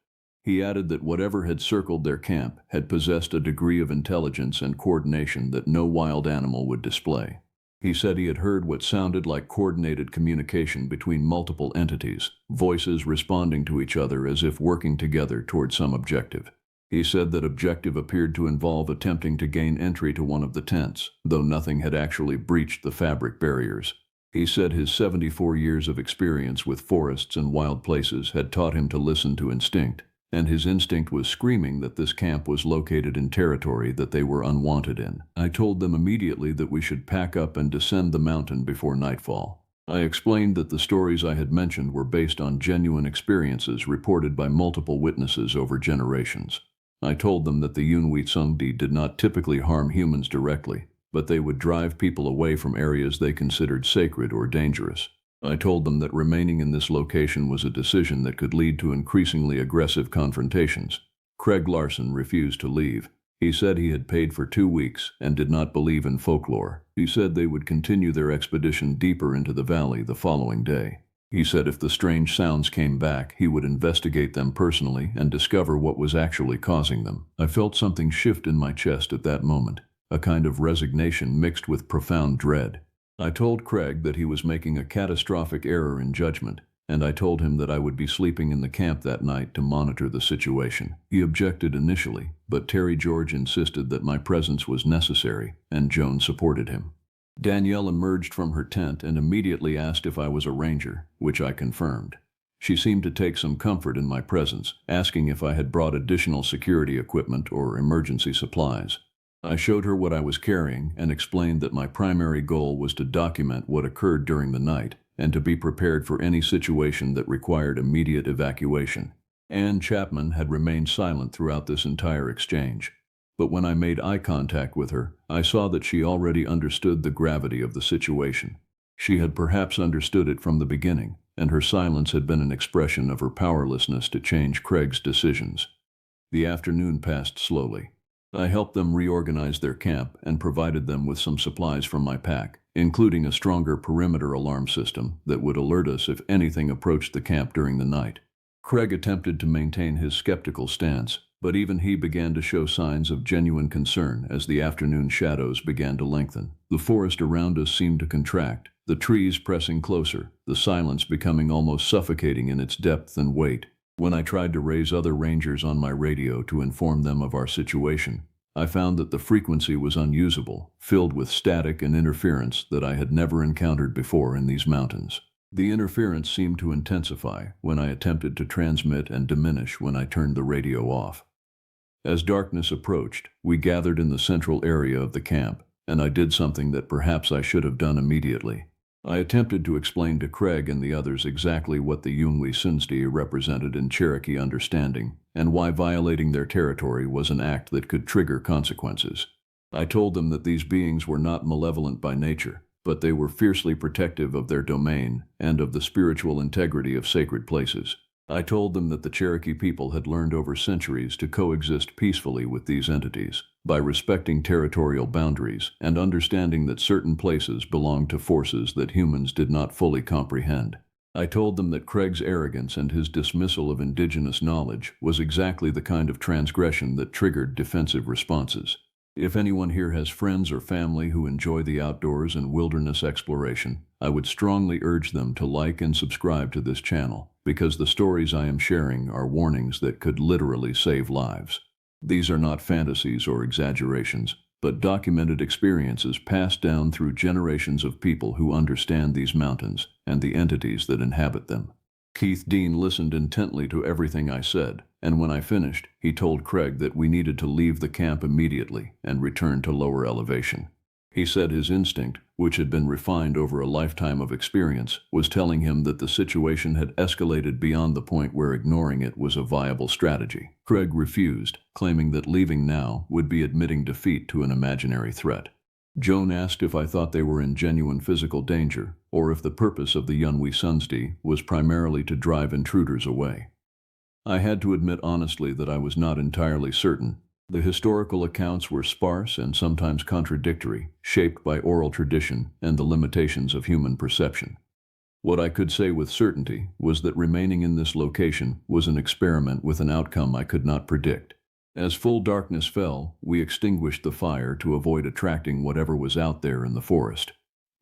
He added that whatever had circled their camp had possessed a degree of intelligence and coordination that no wild animal would display. He said he had heard what sounded like coordinated communication between multiple entities, voices responding to each other as if working together toward some objective. He said that objective appeared to involve attempting to gain entry to one of the tents, though nothing had actually breached the fabric barriers. He said his 74 years of experience with forests and wild places had taught him to listen to instinct, and his instinct was screaming that this camp was located in territory that they were unwanted in. I told them immediately that we should pack up and descend the mountain before nightfall. I explained that the stories I had mentioned were based on genuine experiences reported by multiple witnesses over generations. I told them that the YUNWI TSUNSDI did not typically harm humans directly, but they would drive people away from areas they considered sacred or dangerous. I told them that remaining in this location was a decision that could lead to increasingly aggressive confrontations. Craig Larson refused to leave. He said he had paid for 2 weeks and did not believe in folklore. He said they would continue their expedition deeper into the valley the following day. He said if the strange sounds came back, he would investigate them personally and discover what was actually causing them. I felt something shift in my chest at that moment, a kind of resignation mixed with profound dread. I told Craig that he was making a catastrophic error in judgment, and I told him that I would be sleeping in the camp that night to monitor the situation. He objected initially, but Terry George insisted that my presence was necessary, and Joan supported him. Danielle emerged from her tent and immediately asked if I was a ranger, which I confirmed. She seemed to take some comfort in my presence, asking if I had brought additional security equipment or emergency supplies. I showed her what I was carrying and explained that my primary goal was to document what occurred during the night and to be prepared for any situation that required immediate evacuation. Ann Chapman had remained silent throughout this entire exchange. But when I made eye contact with her, I saw that she already understood the gravity of the situation. She had perhaps understood it from the beginning, and her silence had been an expression of her powerlessness to change Craig's decisions. The afternoon passed slowly. I helped them reorganize their camp and provided them with some supplies from my pack, including a stronger perimeter alarm system that would alert us if anything approached the camp during the night. Craig attempted to maintain his skeptical stance, but even he began to show signs of genuine concern as the afternoon shadows began to lengthen. The forest around us seemed to contract, the trees pressing closer, the silence becoming almost suffocating in its depth and weight. When I tried to raise other rangers on my radio to inform them of our situation, I found that the frequency was unusable, filled with static and interference that I had never encountered before in these mountains. The interference seemed to intensify when I attempted to transmit and diminish when I turned the radio off. As darkness approached, we gathered in the central area of the camp, and I did something that perhaps I should have done immediately. I attempted to explain to Craig and the others exactly what the YUNWI TSUNSDI represented in Cherokee understanding, and why violating their territory was an act that could trigger consequences. I told them that these beings were not malevolent by nature, but they were fiercely protective of their domain and of the spiritual integrity of sacred places. I told them that the Cherokee people had learned over centuries to coexist peacefully with these entities, by respecting territorial boundaries and understanding that certain places belonged to forces that humans did not fully comprehend. I told them that Craig's arrogance and his dismissal of indigenous knowledge was exactly the kind of transgression that triggered defensive responses. If anyone here has friends or family who enjoy the outdoors and wilderness exploration, I would strongly urge them to like and subscribe to this channel, because the stories I am sharing are warnings that could literally save lives. These are not fantasies or exaggerations, but documented experiences passed down through generations of people who understand these mountains and the entities that inhabit them. Keith Dean listened intently to everything I said, and when I finished, he told Craig that we needed to leave the camp immediately and return to lower elevation. He said his instinct, which had been refined over a lifetime of experience, was telling him that the situation had escalated beyond the point where ignoring it was a viable strategy. Craig refused, claiming that leaving now would be admitting defeat to an imaginary threat. Joan asked if I thought they were in genuine physical danger, or if the purpose of the YUNWI TSUNSDI was primarily to drive intruders away. I had to admit honestly that I was not entirely certain. The historical accounts were sparse and sometimes contradictory, shaped by oral tradition and the limitations of human perception. What I could say with certainty was that remaining in this location was an experiment with an outcome I could not predict. As full darkness fell, we extinguished the fire to avoid attracting whatever was out there in the forest.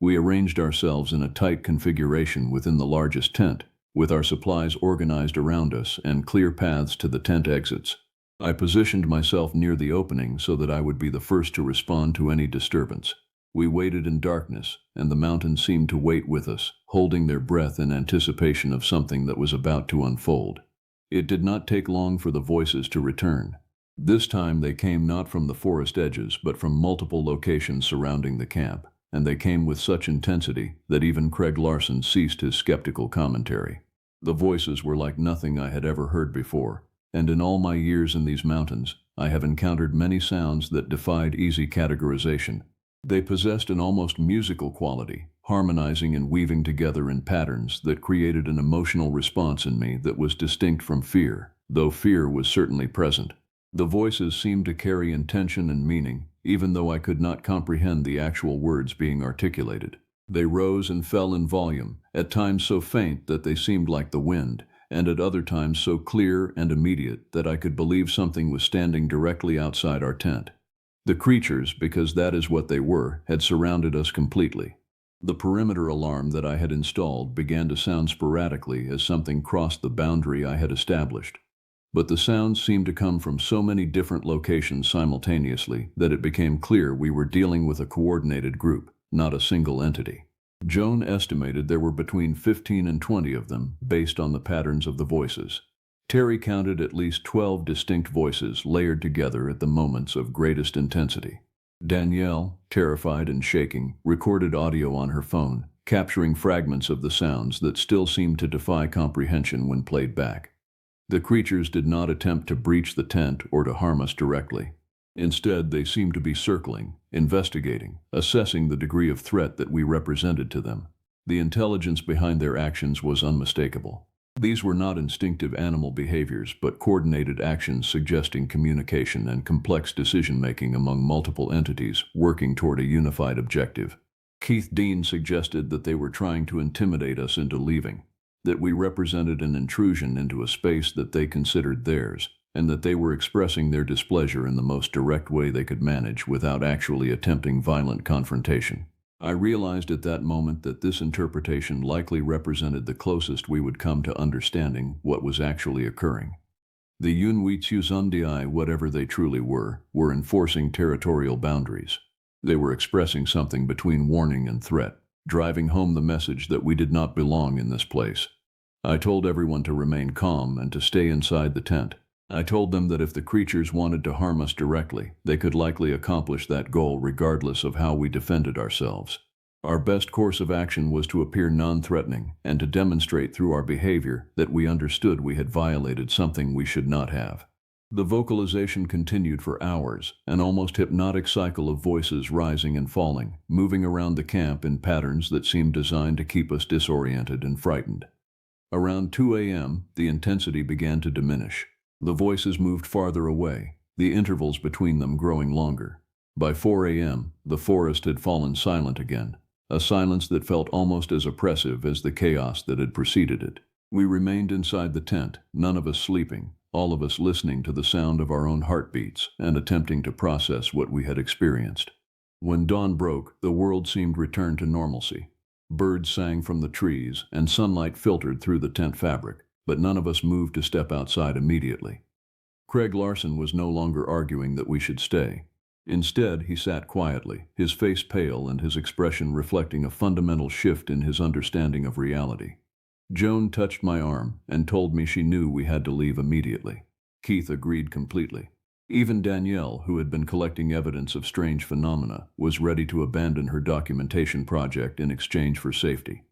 We arranged ourselves in a tight configuration within the largest tent, with our supplies organized around us and clear paths to the tent exits. I positioned myself near the opening so that I would be the first to respond to any disturbance. We waited in darkness, and the mountains seemed to wait with us, holding their breath in anticipation of something that was about to unfold. It did not take long for the voices to return. This time they came not from the forest edges, but from multiple locations surrounding the camp, and they came with such intensity that even Craig Larson ceased his skeptical commentary. The voices were like nothing I had ever heard before, and in all my years in these mountains, I have encountered many sounds that defied easy categorization. They possessed an almost musical quality, harmonizing and weaving together in patterns that created an emotional response in me that was distinct from fear, though fear was certainly present. The voices seemed to carry intention and meaning, even though I could not comprehend the actual words being articulated. They rose and fell in volume, at times so faint that they seemed like the wind, and at other times so clear and immediate that I could believe something was standing directly outside our tent. The creatures, because that is what they were, had surrounded us completely. The perimeter alarm that I had installed began to sound sporadically as something crossed the boundary I had established. But the sounds seemed to come from so many different locations simultaneously that it became clear we were dealing with a coordinated group, not a single entity. Joan estimated there were between 15 and 20 of them, based on the patterns of the voices. Terry counted at least 12 distinct voices layered together at the moments of greatest intensity. Danielle, terrified and shaking, recorded audio on her phone, capturing fragments of the sounds that still seemed to defy comprehension when played back. The creatures did not attempt to breach the tent or to harm us directly. Instead, they seemed to be circling, investigating, assessing the degree of threat that we represented to them. The intelligence behind their actions was unmistakable. These were not instinctive animal behaviors, but coordinated actions suggesting communication and complex decision-making among multiple entities working toward a unified objective. Keith Dean suggested that they were trying to intimidate us into leaving, that we represented an intrusion into a space that they considered theirs, and that they were expressing their displeasure in the most direct way they could manage without actually attempting violent confrontation. I realized at that moment that this interpretation likely represented the closest we would come to understanding what was actually occurring. The YUNWI TSUNSDI, whatever they truly were enforcing territorial boundaries. They were expressing something between warning and threat, driving home the message that we did not belong in this place. I told everyone to remain calm and to stay inside the tent. I told them that if the creatures wanted to harm us directly, they could likely accomplish that goal regardless of how we defended ourselves. Our best course of action was to appear non-threatening and to demonstrate through our behavior that we understood we had violated something we should not have. The vocalization continued for hours, an almost hypnotic cycle of voices rising and falling, moving around the camp in patterns that seemed designed to keep us disoriented and frightened. Around 2 a.m., the intensity began to diminish. The voices moved farther away, the intervals between them growing longer. By 4 a.m., the forest had fallen silent again, a silence that felt almost as oppressive as the chaos that had preceded it. We remained inside the tent, none of us sleeping, all of us listening to the sound of our own heartbeats and attempting to process what we had experienced. When dawn broke, the world seemed returned to normalcy. Birds sang from the trees, and sunlight filtered through the tent fabric, but none of us moved to step outside immediately. Craig Larson was no longer arguing that we should stay. Instead, he sat quietly, his face pale and his expression reflecting a fundamental shift in his understanding of reality. Joan touched my arm and told me she knew we had to leave immediately. Keith agreed completely. Even Danielle, who had been collecting evidence of strange phenomena, was ready to abandon her documentation project in exchange for safety.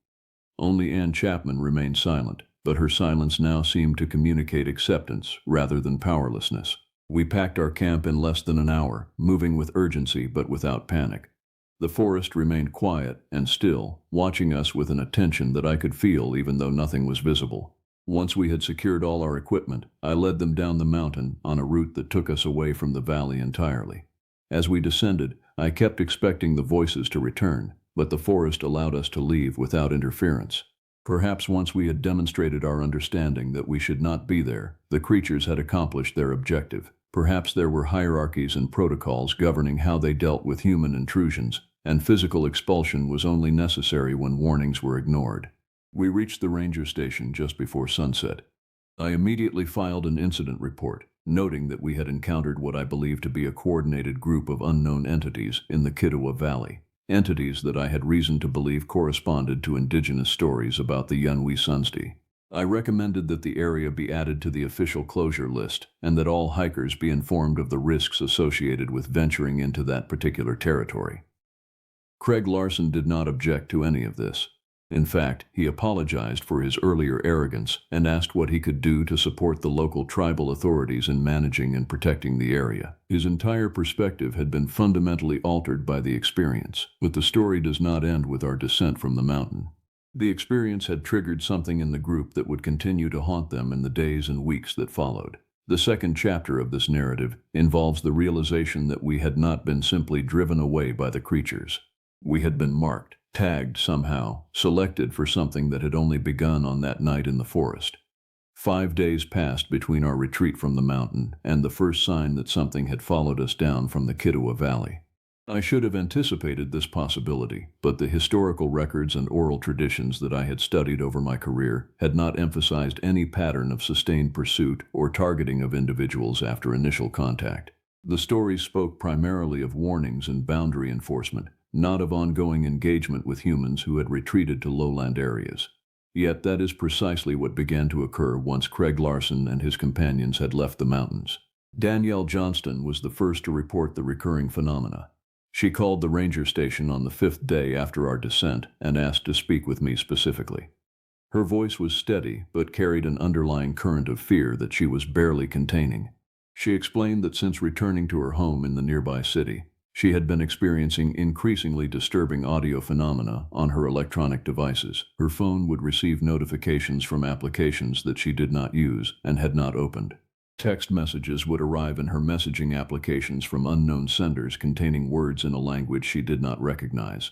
Only Ann Chapman remained silent, but her silence now seemed to communicate acceptance rather than powerlessness. We packed our camp in less than an hour, moving with urgency but without panic. The forest remained quiet and still, watching us with an attention that I could feel even though nothing was visible. Once we had secured all our equipment, I led them down the mountain on a route that took us away from the valley entirely. As we descended, I kept expecting the voices to return, but the forest allowed us to leave without interference. Perhaps once we had demonstrated our understanding that we should not be there, the creatures had accomplished their objective. Perhaps there were hierarchies and protocols governing how they dealt with human intrusions, and physical expulsion was only necessary when warnings were ignored. We reached the ranger station just before sunset. I immediately filed an incident report, noting that we had encountered what I believed to be a coordinated group of unknown entities in the Kiowa Valley. Entities that I had reason to believe corresponded to indigenous stories about the YUNWI TSUNSDI. I recommended that the area be added to the official closure list and that all hikers be informed of the risks associated with venturing into that particular territory. Craig Larson did not object to any of this. In fact, he apologized for his earlier arrogance and asked what he could do to support the local tribal authorities in managing and protecting the area. His entire perspective had been fundamentally altered by the experience, but the story does not end with our descent from the mountain. The experience had triggered something in the group that would continue to haunt them in the days and weeks that followed. The second chapter of this narrative involves the realization that we had not been simply driven away by the creatures. We had been marked, tagged somehow, selected for something that had only begun on that night in the forest. 5 days passed between our retreat from the mountain and the first sign that something had followed us down from the Kiowa Valley. I should have anticipated this possibility, but the historical records and oral traditions that I had studied over my career had not emphasized any pattern of sustained pursuit or targeting of individuals after initial contact. The stories spoke primarily of warnings and boundary enforcement, not of ongoing engagement with humans who had retreated to lowland areas. Yet that is precisely what began to occur once Craig Larson and his companions had left the mountains. Danielle Johnston was the first to report the recurring phenomena. She called the ranger station on the 5th day after our descent and asked to speak with me specifically. Her voice was steady, but carried an underlying current of fear that she was barely containing. She explained that since returning to her home in the nearby city, she had been experiencing increasingly disturbing audio phenomena on her electronic devices. Her phone would receive notifications from applications that she did not use and had not opened. Text messages would arrive in her messaging applications from unknown senders containing words in a language she did not recognize.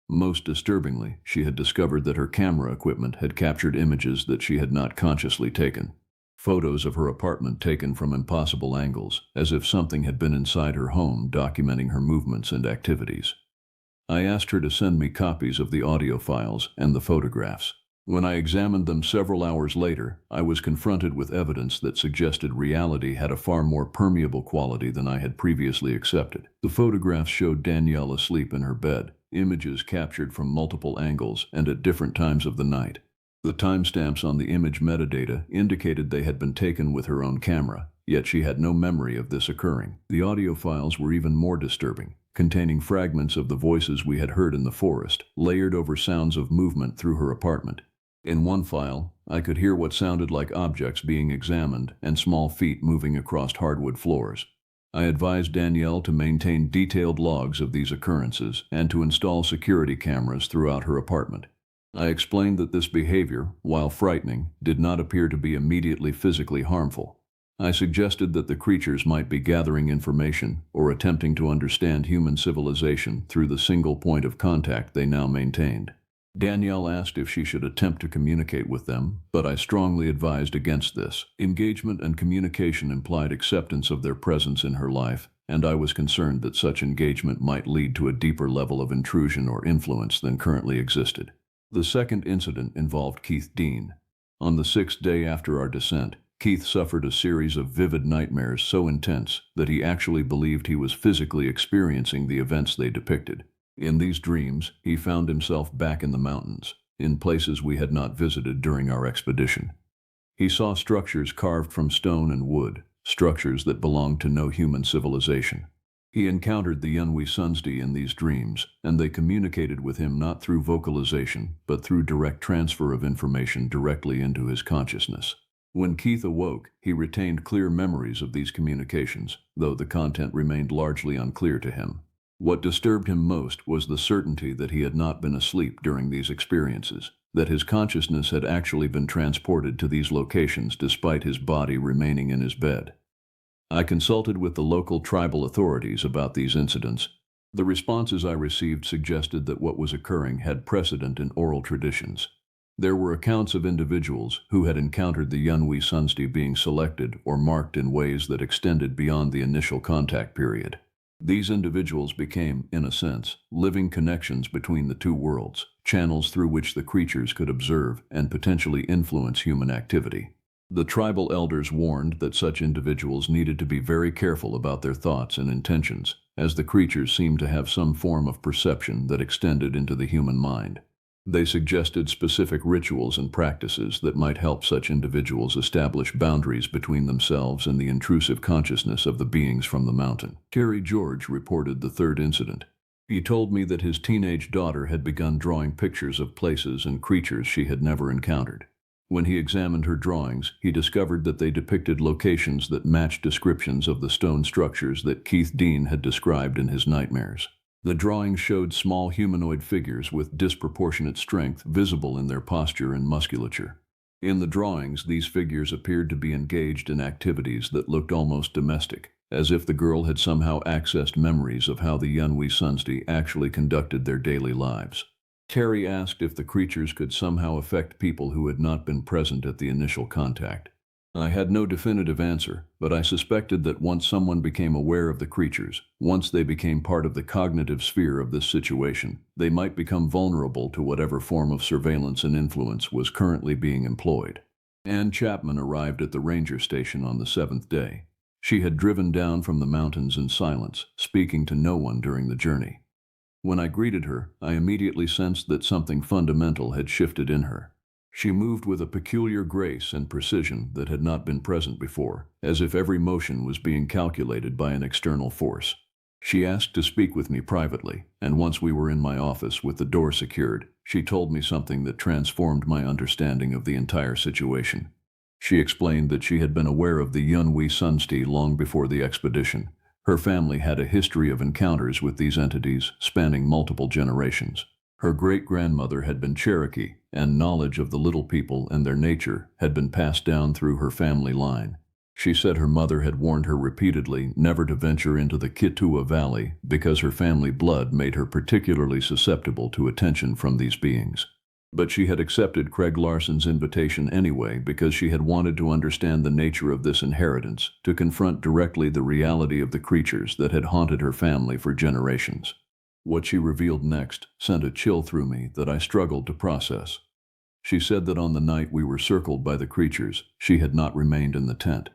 Most disturbingly, she had discovered that her camera equipment had captured images that she had not consciously taken. Photos of her apartment taken from impossible angles, as if something had been inside her home documenting her movements and activities. I asked her to send me copies of the audio files and the photographs. When I examined them several hours later, I was confronted with evidence that suggested reality had a far more permeable quality than I had previously accepted. The photographs showed Danielle asleep in her bed, images captured from multiple angles and at different times of the night. The timestamps on the image metadata indicated they had been taken with her own camera, yet she had no memory of this occurring. The audio files were even more disturbing, containing fragments of the voices we had heard in the forest, layered over sounds of movement through her apartment. In one file, I could hear what sounded like objects being examined and small feet moving across hardwood floors. I advised Danielle to maintain detailed logs of these occurrences and to install security cameras throughout her apartment. I explained that this behavior, while frightening, did not appear to be immediately physically harmful. I suggested that the creatures might be gathering information or attempting to understand human civilization through the single point of contact they now maintained. Danielle asked if she should attempt to communicate with them, but I strongly advised against this. Engagement and communication implied acceptance of their presence in her life, and I was concerned that such engagement might lead to a deeper level of intrusion or influence than currently existed. The second incident involved Keith Dean. On the 6th day after our descent, Keith suffered a series of vivid nightmares so intense that he actually believed he was physically experiencing the events they depicted. In these dreams, he found himself back in the mountains, in places we had not visited during our expedition. He saw structures carved from stone and wood, structures that belonged to no human civilization. He encountered the YUNWI TSUNSDI in these dreams, and they communicated with him not through vocalization, but through direct transfer of information directly into his consciousness. When Keith awoke, he retained clear memories of these communications, though the content remained largely unclear to him. What disturbed him most was the certainty that he had not been asleep during these experiences, that his consciousness had actually been transported to these locations despite his body remaining in his bed. I consulted with the local tribal authorities about these incidents. The responses I received suggested that what was occurring had precedent in oral traditions. There were accounts of individuals who had encountered the YUNWI TSUNSDI being selected or marked in ways that extended beyond the initial contact period. These individuals became, in a sense, living connections between the two worlds, channels through which the creatures could observe and potentially influence human activity. The tribal elders warned that such individuals needed to be very careful about their thoughts and intentions, as the creatures seemed to have some form of perception that extended into the human mind. They suggested specific rituals and practices that might help such individuals establish boundaries between themselves and the intrusive consciousness of the beings from the mountain. Terry George reported the third incident. He told me that his teenage daughter had begun drawing pictures of places and creatures she had never encountered. When he examined her drawings, he discovered that they depicted locations that matched descriptions of the stone structures that Keith Dean had described in his nightmares. The drawings showed small humanoid figures with disproportionate strength visible in their posture and musculature. In the drawings, these figures appeared to be engaged in activities that looked almost domestic, as if the girl had somehow accessed memories of how the YUNWI TSUNSDI actually conducted their daily lives. Terry asked if the creatures could somehow affect people who had not been present at the initial contact. I had no definitive answer, but I suspected that once someone became aware of the creatures, once they became part of the cognitive sphere of this situation, they might become vulnerable to whatever form of surveillance and influence was currently being employed. Anne Chapman arrived at the ranger station on the seventh day. She had driven down from the mountains in silence, speaking to no one during the journey. When I greeted her, I immediately sensed that something fundamental had shifted in her. She moved with a peculiar grace and precision that had not been present before, as if every motion was being calculated by an external force. She asked to speak with me privately, and once we were in my office with the door secured, she told me something that transformed my understanding of the entire situation. She explained that she had been aware of the YUNWI TSUNSDI long before the expedition. Her family had a history of encounters with these entities spanning multiple generations. Her great-grandmother had been Cherokee, and knowledge of the little people and their nature had been passed down through her family line. She said her mother had warned her repeatedly never to venture into the Kituwa Valley because her family blood made her particularly susceptible to attention from these beings. But she had accepted Craig Larson's invitation anyway because she had wanted to understand the nature of this inheritance, to confront directly the reality of the creatures that had haunted her family for generations. What she revealed next sent a chill through me that I struggled to process. She said that on the night we were circled by the creatures, she had not remained in the tent.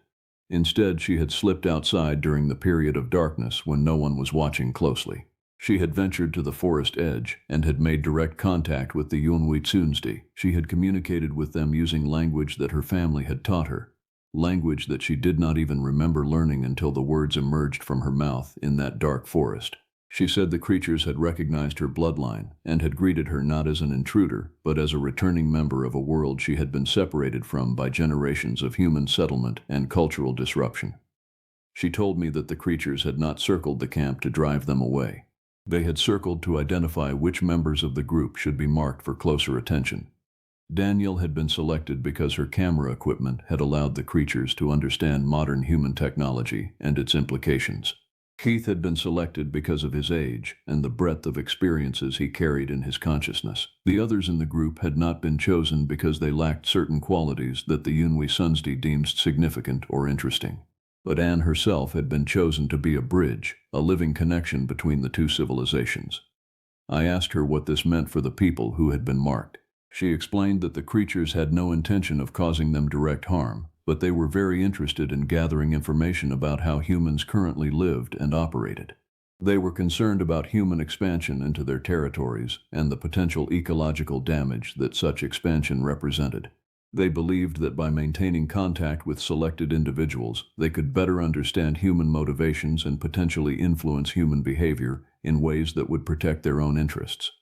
Instead, she had slipped outside during the period of darkness when no one was watching closely. She had ventured to the forest edge and had made direct contact with the YUNWI TSUNSDI. She had communicated with them using language that her family had taught her, language that she did not even remember learning until the words emerged from her mouth in that dark forest. She said the creatures had recognized her bloodline and had greeted her not as an intruder, but as a returning member of a world she had been separated from by generations of human settlement and cultural disruption. She told me that the creatures had not circled the camp to drive them away. They had circled to identify which members of the group should be marked for closer attention. Danielle had been selected because her camera equipment had allowed the creatures to understand modern human technology and its implications. Keith had been selected because of his age and the breadth of experiences he carried in his consciousness. The others in the group had not been chosen because they lacked certain qualities that the YUNWI TSUNSDI deemed significant or interesting. But Anne herself had been chosen to be a bridge, a living connection between the two civilizations. I asked her what this meant for the people who had been marked. She explained that the creatures had no intention of causing them direct harm, but they were very interested in gathering information about how humans currently lived and operated. They were concerned about human expansion into their territories and the potential ecological damage that such expansion represented. They believed that by maintaining contact with selected individuals, they could better understand human motivations and potentially influence human behavior in ways that would protect their own interests.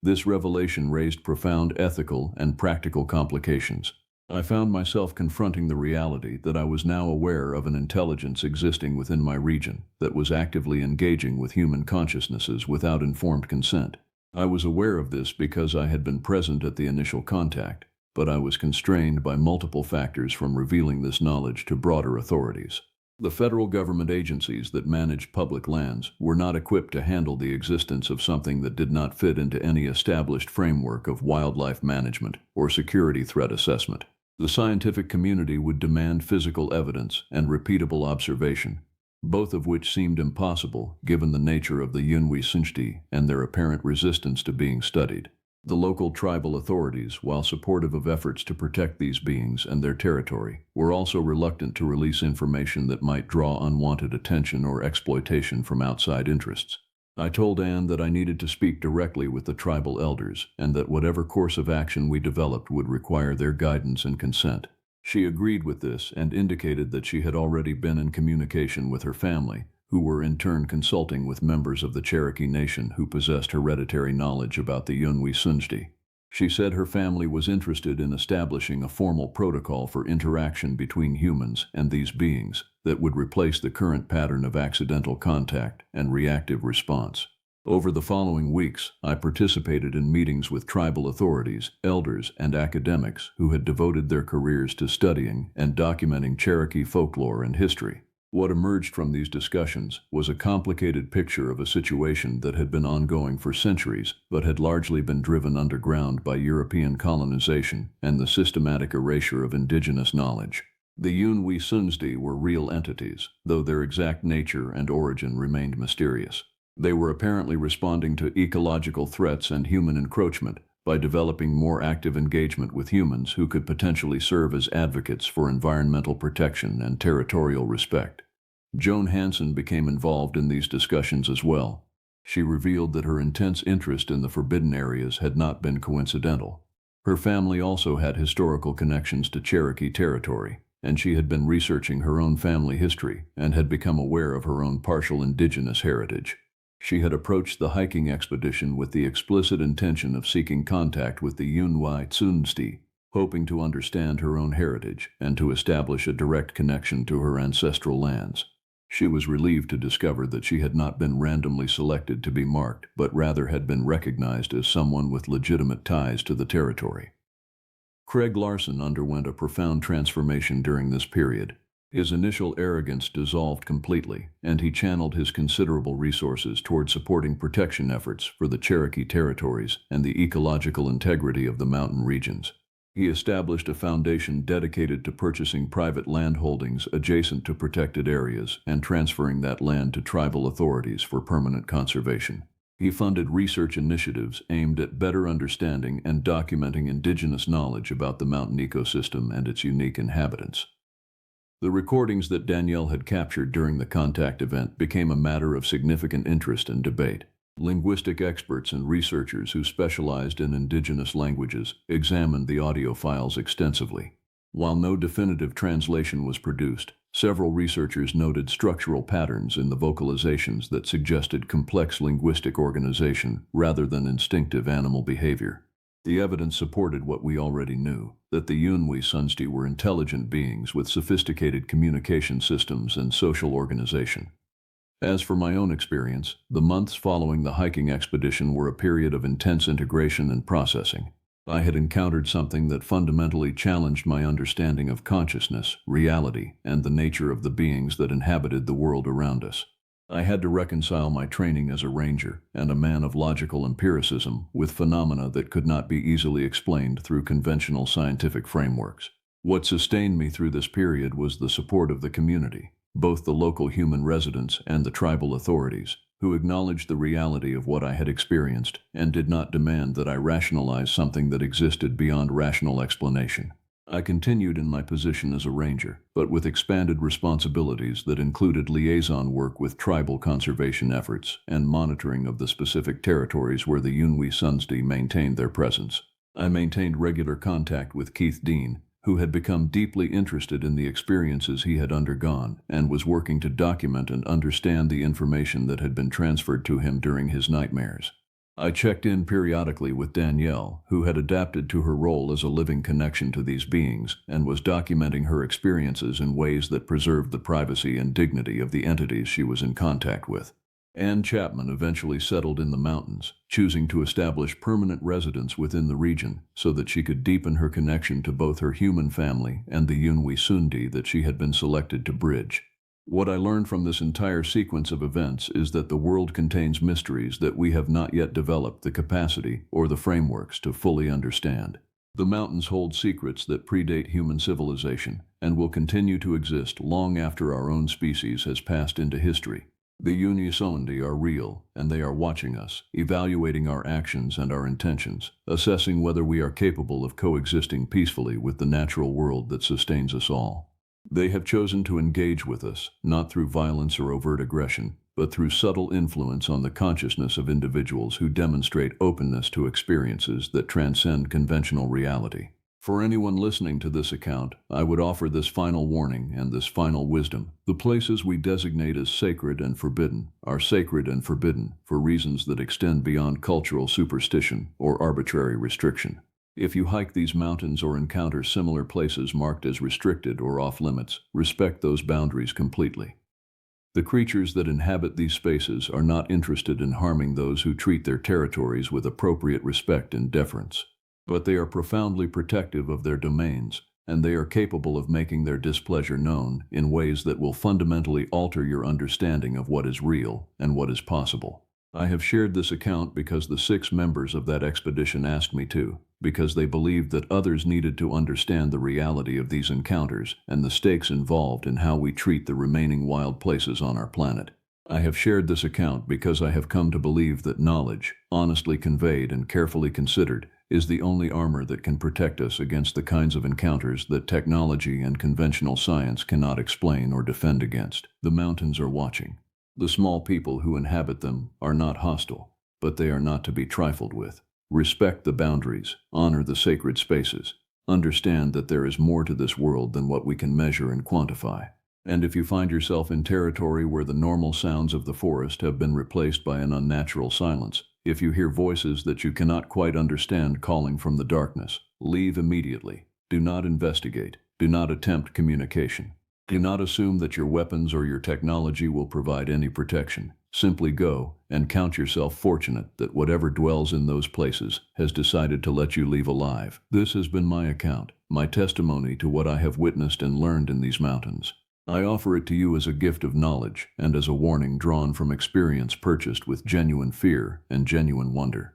This revelation raised profound ethical and practical complications. I found myself confronting the reality that I was now aware of an intelligence existing within my region that was actively engaging with human consciousnesses without informed consent. I was aware of this because I had been present at the initial contact, but I was constrained by multiple factors from revealing this knowledge to broader authorities. The federal government agencies that managed public lands were not equipped to handle the existence of something that did not fit into any established framework of wildlife management or security threat assessment. The scientific community would demand physical evidence and repeatable observation, both of which seemed impossible given the nature of the YUNWI TSUNSDI and their apparent resistance to being studied. The local tribal authorities, while supportive of efforts to protect these beings and their territory, were also reluctant to release information that might draw unwanted attention or exploitation from outside interests. I told Anne that I needed to speak directly with the tribal elders and that whatever course of action we developed would require their guidance and consent. She agreed with this and indicated that she had already been in communication with her family, who were in turn consulting with members of the Cherokee Nation who possessed hereditary knowledge about the YUNWI TSUNSDI. She said her family was interested in establishing a formal protocol for interaction between humans and these beings that would replace the current pattern of accidental contact and reactive response. Over the following weeks, I participated in meetings with tribal authorities, elders, and academics who had devoted their careers to studying and documenting Cherokee folklore and history. What emerged from these discussions was a complicated picture of a situation that had been ongoing for centuries, but had largely been driven underground by European colonization and the systematic erasure of indigenous knowledge. The YUNWI TSUNSDI were real entities, though their exact nature and origin remained mysterious. They were apparently responding to ecological threats and human encroachment by developing more active engagement with humans who could potentially serve as advocates for environmental protection and territorial respect. Joan Hansen became involved in these discussions as well. She revealed that her intense interest in the forbidden areas had not been coincidental. Her family also had historical connections to Cherokee territory, and she had been researching her own family history and had become aware of her own partial indigenous heritage. She had approached the hiking expedition with the explicit intention of seeking contact with the YUNWI TSUNSDI, hoping to understand her own heritage and to establish a direct connection to her ancestral lands. She was relieved to discover that she had not been randomly selected to be marked, but rather had been recognized as someone with legitimate ties to the territory. Craig Larson underwent a profound transformation during this period. His initial arrogance dissolved completely, and he channeled his considerable resources toward supporting protection efforts for the Cherokee territories and the ecological integrity of the mountain regions. He established a foundation dedicated to purchasing private land holdings adjacent to protected areas and transferring that land to tribal authorities for permanent conservation. He funded research initiatives aimed at better understanding and documenting indigenous knowledge about the mountain ecosystem and its unique inhabitants. The recordings that Danielle had captured during the contact event became a matter of significant interest and debate. Linguistic experts and researchers who specialized in indigenous languages examined the audio files extensively. While no definitive translation was produced, several researchers noted structural patterns in the vocalizations that suggested complex linguistic organization rather than instinctive animal behavior. The evidence supported what we already knew, that the YUNWI TSUNSDI were intelligent beings with sophisticated communication systems and social organization. As for my own experience, the months following the hiking expedition were a period of intense integration and processing. I had encountered something that fundamentally challenged my understanding of consciousness, reality, and the nature of the beings that inhabited the world around us. I had to reconcile my training as a ranger and a man of logical empiricism with phenomena that could not be easily explained through conventional scientific frameworks. What sustained me through this period was the support of the community, both the local human residents and the tribal authorities, who acknowledged the reality of what I had experienced and did not demand that I rationalize something that existed beyond rational explanation. I continued in my position as a ranger, but with expanded responsibilities that included liaison work with tribal conservation efforts and monitoring of the specific territories where the YUNWI TSUNSDI maintained their presence. I maintained regular contact with Keith Dean, who had become deeply interested in the experiences he had undergone and was working to document and understand the information that had been transferred to him during his nightmares. I checked in periodically with Danielle, who had adapted to her role as a living connection to these beings and was documenting her experiences in ways that preserved the privacy and dignity of the entities she was in contact with. Anne Chapman eventually settled in the mountains, choosing to establish permanent residence within the region so that she could deepen her connection to both her human family and the YUNWI TSUNSDI that she had been selected to bridge. What I learned from this entire sequence of events is that the world contains mysteries that we have not yet developed the capacity or the frameworks to fully understand. The mountains hold secrets that predate human civilization and will continue to exist long after our own species has passed into history. The YUNWI TSUNSDI are real, and they are watching us, evaluating our actions and our intentions, assessing whether we are capable of coexisting peacefully with the natural world that sustains us all. They have chosen to engage with us, not through violence or overt aggression, but through subtle influence on the consciousness of individuals who demonstrate openness to experiences that transcend conventional reality. For anyone listening to this account, I would offer this final warning and this final wisdom. The places we designate as sacred and forbidden are sacred and forbidden for reasons that extend beyond cultural superstition or arbitrary restriction. If you hike these mountains or encounter similar places marked as restricted or off-limits, respect those boundaries completely. The creatures that inhabit these spaces are not interested in harming those who treat their territories with appropriate respect and deference. But they are profoundly protective of their domains, and they are capable of making their displeasure known in ways that will fundamentally alter your understanding of what is real and what is possible. I have shared this account because the 6 members of that expedition asked me to, because they believed that others needed to understand the reality of these encounters and the stakes involved in how we treat the remaining wild places on our planet. I have shared this account because I have come to believe that knowledge, honestly conveyed and carefully considered, is the only armor that can protect us against the kinds of encounters that technology and conventional science cannot explain or defend against. The mountains are watching. The small people who inhabit them are not hostile, but they are not to be trifled with. Respect the boundaries, honor the sacred spaces, understand that there is more to this world than what we can measure and quantify. And if you find yourself in territory where the normal sounds of the forest have been replaced by an unnatural silence, if you hear voices that you cannot quite understand calling from the darkness, leave immediately. Do not investigate. Do not attempt communication. Do not assume that your weapons or your technology will provide any protection. Simply go and count yourself fortunate that whatever dwells in those places has decided to let you leave alive. This has been my account, my testimony to what I have witnessed and learned in these mountains. I offer it to you as a gift of knowledge and as a warning drawn from experience purchased with genuine fear and genuine wonder.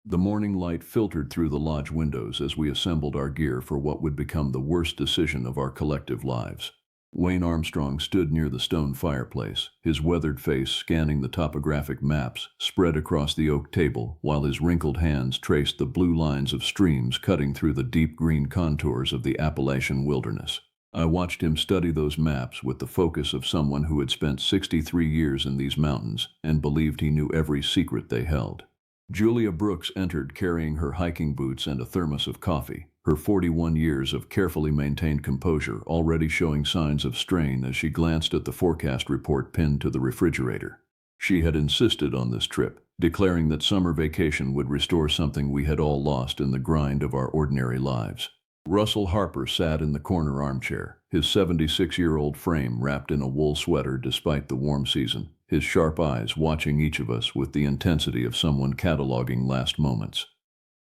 The morning light filtered through the lodge windows as we assembled our gear for what would become the worst decision of our collective lives. Wayne Armstrong stood near the stone fireplace, his weathered face scanning the topographic maps spread across the oak table, while his wrinkled hands traced the blue lines of streams cutting through the deep green contours of the Appalachian wilderness. I watched him study those maps with the focus of someone who had spent 63 years in these mountains and believed he knew every secret they held. Julia Brooks entered carrying her hiking boots and a thermos of coffee, her 41 years of carefully maintained composure already showing signs of strain as she glanced at the forecast report pinned to the refrigerator. She had insisted on this trip, declaring that summer vacation would restore something we had all lost in the grind of our ordinary lives. Russell Harper sat in the corner armchair, his 76-year-old frame wrapped in a wool sweater despite the warm season, his sharp eyes watching each of us with the intensity of someone cataloging last moments.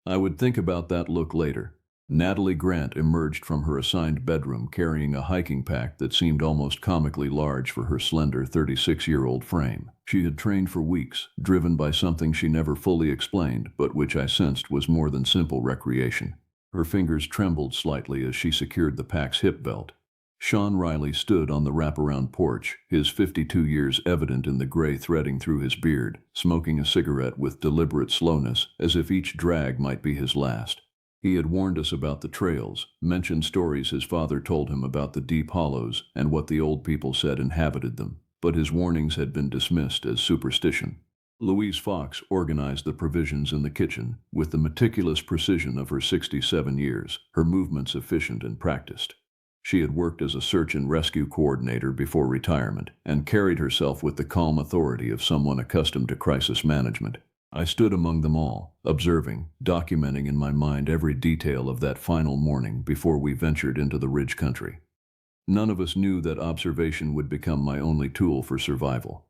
I would think about that look later. Natalie Grant emerged from her assigned bedroom carrying a hiking pack that seemed almost comically large for her slender 36-year-old frame. She had trained for weeks, driven by something she never fully explained, but which I sensed was more than simple recreation. Her fingers trembled slightly as she secured the pack's hip belt. Sean Riley stood on the wraparound porch, his 52 years evident in the gray threading through his beard, smoking a cigarette with deliberate slowness, as if each drag might be his last. He had warned us about the trails, mentioned stories his father told him about the deep hollows and what the old people said inhabited them, but his warnings had been dismissed as superstition. Louise Fox organized the provisions in the kitchen with the meticulous precision of her 67 years, her movements efficient and practiced. She had worked as a search and rescue coordinator before retirement and carried herself with the calm authority of someone accustomed to crisis management. I stood among them all, observing, documenting in my mind every detail of that final morning before we ventured into the ridge country. None of us knew that observation would become my only tool for survival.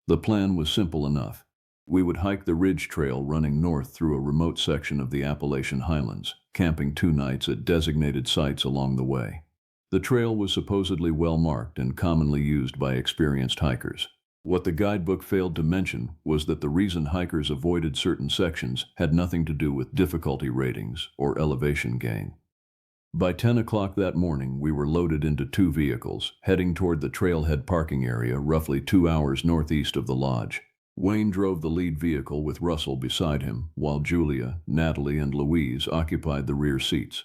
The plan was simple enough. We would hike the ridge trail running north through a remote section of the Appalachian Highlands, camping 2 nights at designated sites along the way. The trail was supposedly well marked and commonly used by experienced hikers. What the guidebook failed to mention was that the reason hikers avoided certain sections had nothing to do with difficulty ratings or elevation gain. By 10 o'clock that morning, we were loaded into 2 vehicles, heading toward the trailhead parking area roughly 2 hours northeast of the lodge. Wayne drove the lead vehicle with Russell beside him, while Julia, Natalie, and Louise occupied the rear seats.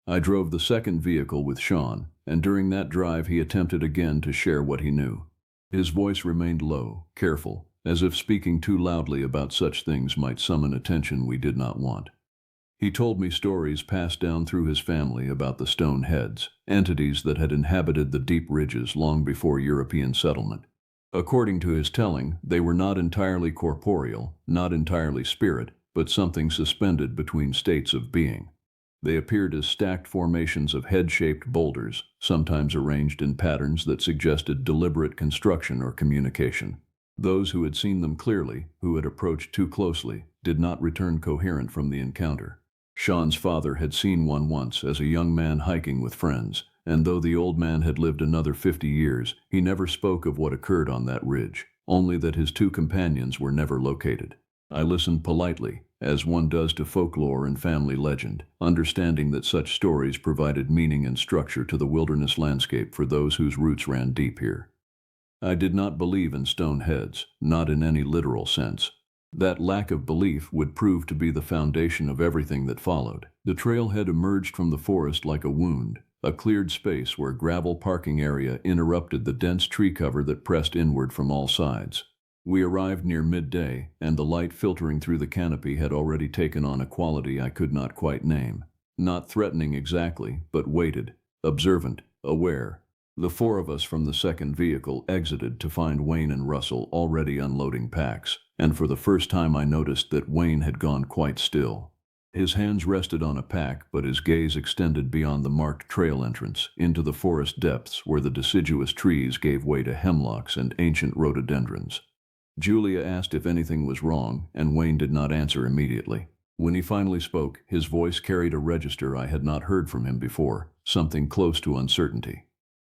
I drove the second vehicle with Sean, and during that drive he attempted again to share what he knew. His voice remained low, careful, as if speaking too loudly about such things might summon attention we did not want. He told me stories passed down through his family about the stone heads, entities that had inhabited the deep ridges long before European settlement. According to his telling, they were not entirely corporeal, not entirely spirit, but something suspended between states of being. They appeared as stacked formations of head-shaped boulders, sometimes arranged in patterns that suggested deliberate construction or communication. Those who had seen them clearly, who had approached too closely, did not return coherent from the encounter. Sean's father had seen one once as a young man hiking with friends, and though the old man had lived another 50 years, he never spoke of what occurred on that ridge. only that his two companions were never located. I listened politely, as one does to folklore and family legend, understanding that such stories provided meaning and structure to the wilderness landscape for those whose roots ran deep here. I did not believe in stone heads, not in any literal sense. That lack of belief would prove to be the foundation of everything that followed. The trailhead emerged from the forest like a wound, a cleared space where gravel parking area interrupted the dense tree cover that pressed inward from all sides. We arrived near midday, and the light filtering through the canopy had already taken on a quality I could not quite name. Not threatening exactly, but weighted, observant, aware. The four of us from the second vehicle exited to find Wayne and Russell already unloading packs, and for the first time I noticed that Wayne had gone quite still. His hands rested on a pack, but his gaze extended beyond the marked trail entrance, into the forest depths where the deciduous trees gave way to hemlocks and ancient rhododendrons. Julia asked if anything was wrong, and Wayne did not answer immediately. When he finally spoke, his voice carried a register I had not heard from him before, something close to uncertainty.